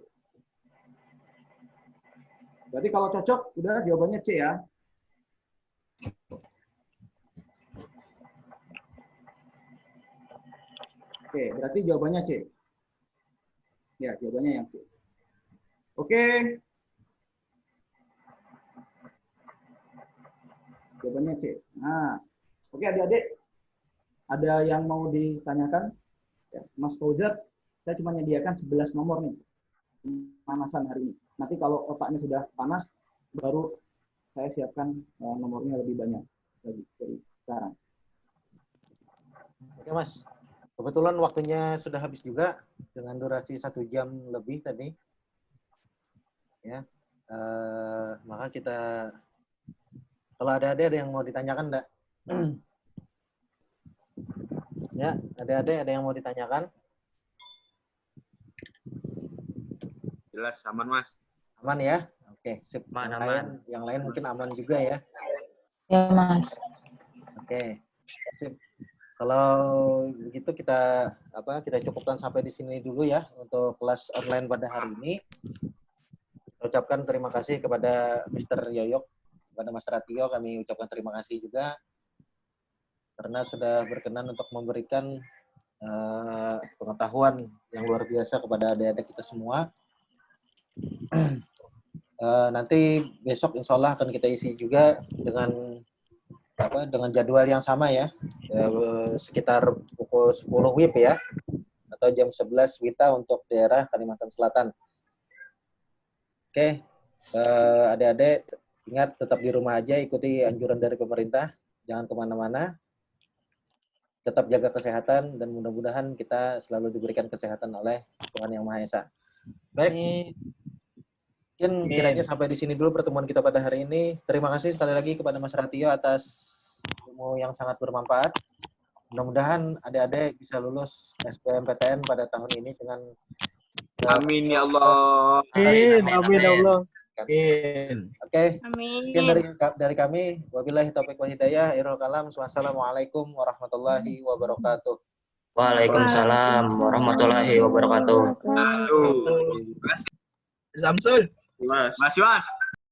Berarti kalau cocok, udah jawabannya C ya. Oke, berarti jawabannya C. Ya, jawabannya yang C. Oke. Jawabannya C. Nah, oke adik-adik. Ada yang mau ditanyakan? Ya, Mas Fauzat, saya cuma menyediakan 11 nomor nih. Pemanasan hari ini. Nanti kalau otaknya sudah panas, baru saya siapkan nomornya lebih banyak lagi dari sekarang. Oke Mas, kebetulan waktunya sudah habis juga dengan durasi 1 jam lebih tadi. Ya, maka kita, kalau ada yang mau ditanyakan enggak? Ya, adik-adik ada yang mau ditanyakan? Jelas, aman Mas. Aman ya? Oke, sip. Aman, Yang lain mungkin aman juga ya. Ya, Mas. Oke, sip. Kalau begitu kita cukupkan sampai di sini dulu ya untuk kelas online pada hari ini. Saya ucapkan terima kasih kepada Mr. Yoyok, kepada Mas Ratio kami ucapkan terima kasih juga karena sudah berkenan untuk memberikan pengetahuan yang luar biasa kepada adik-adik kita semua. Nanti besok insya Allah akan kita isi juga dengan jadwal yang sama ya, sekitar pukul 10 WIB ya, atau jam 11 WITA untuk daerah Kalimantan Selatan. Oke, adik-adik ingat tetap di rumah aja, ikuti anjuran dari pemerintah, jangan kemana-mana, tetap jaga kesehatan dan mudah-mudahan kita selalu diberikan kesehatan oleh Tuhan Yang Maha Esa. Baik. Mungkin kiranya sampai di sini dulu pertemuan kita pada hari ini. Terima kasih sekali lagi kepada Mas Ratio atas ilmu yang sangat bermanfaat. Mudah-mudahan adik-adik bisa lulus SBMPTN pada tahun ini dengan Amin ya Allah. Amin, amin ya Allah. Oke. Amin. Sekian dari kami. Wabillahi taufiq wal hidayah. Akhirul kalam. Wassalamualaikum warahmatullahi wabarakatuh. Waalaikumsalam warahmatullahi wabarakatuh. Aduh. Samsul. Mas. Mas.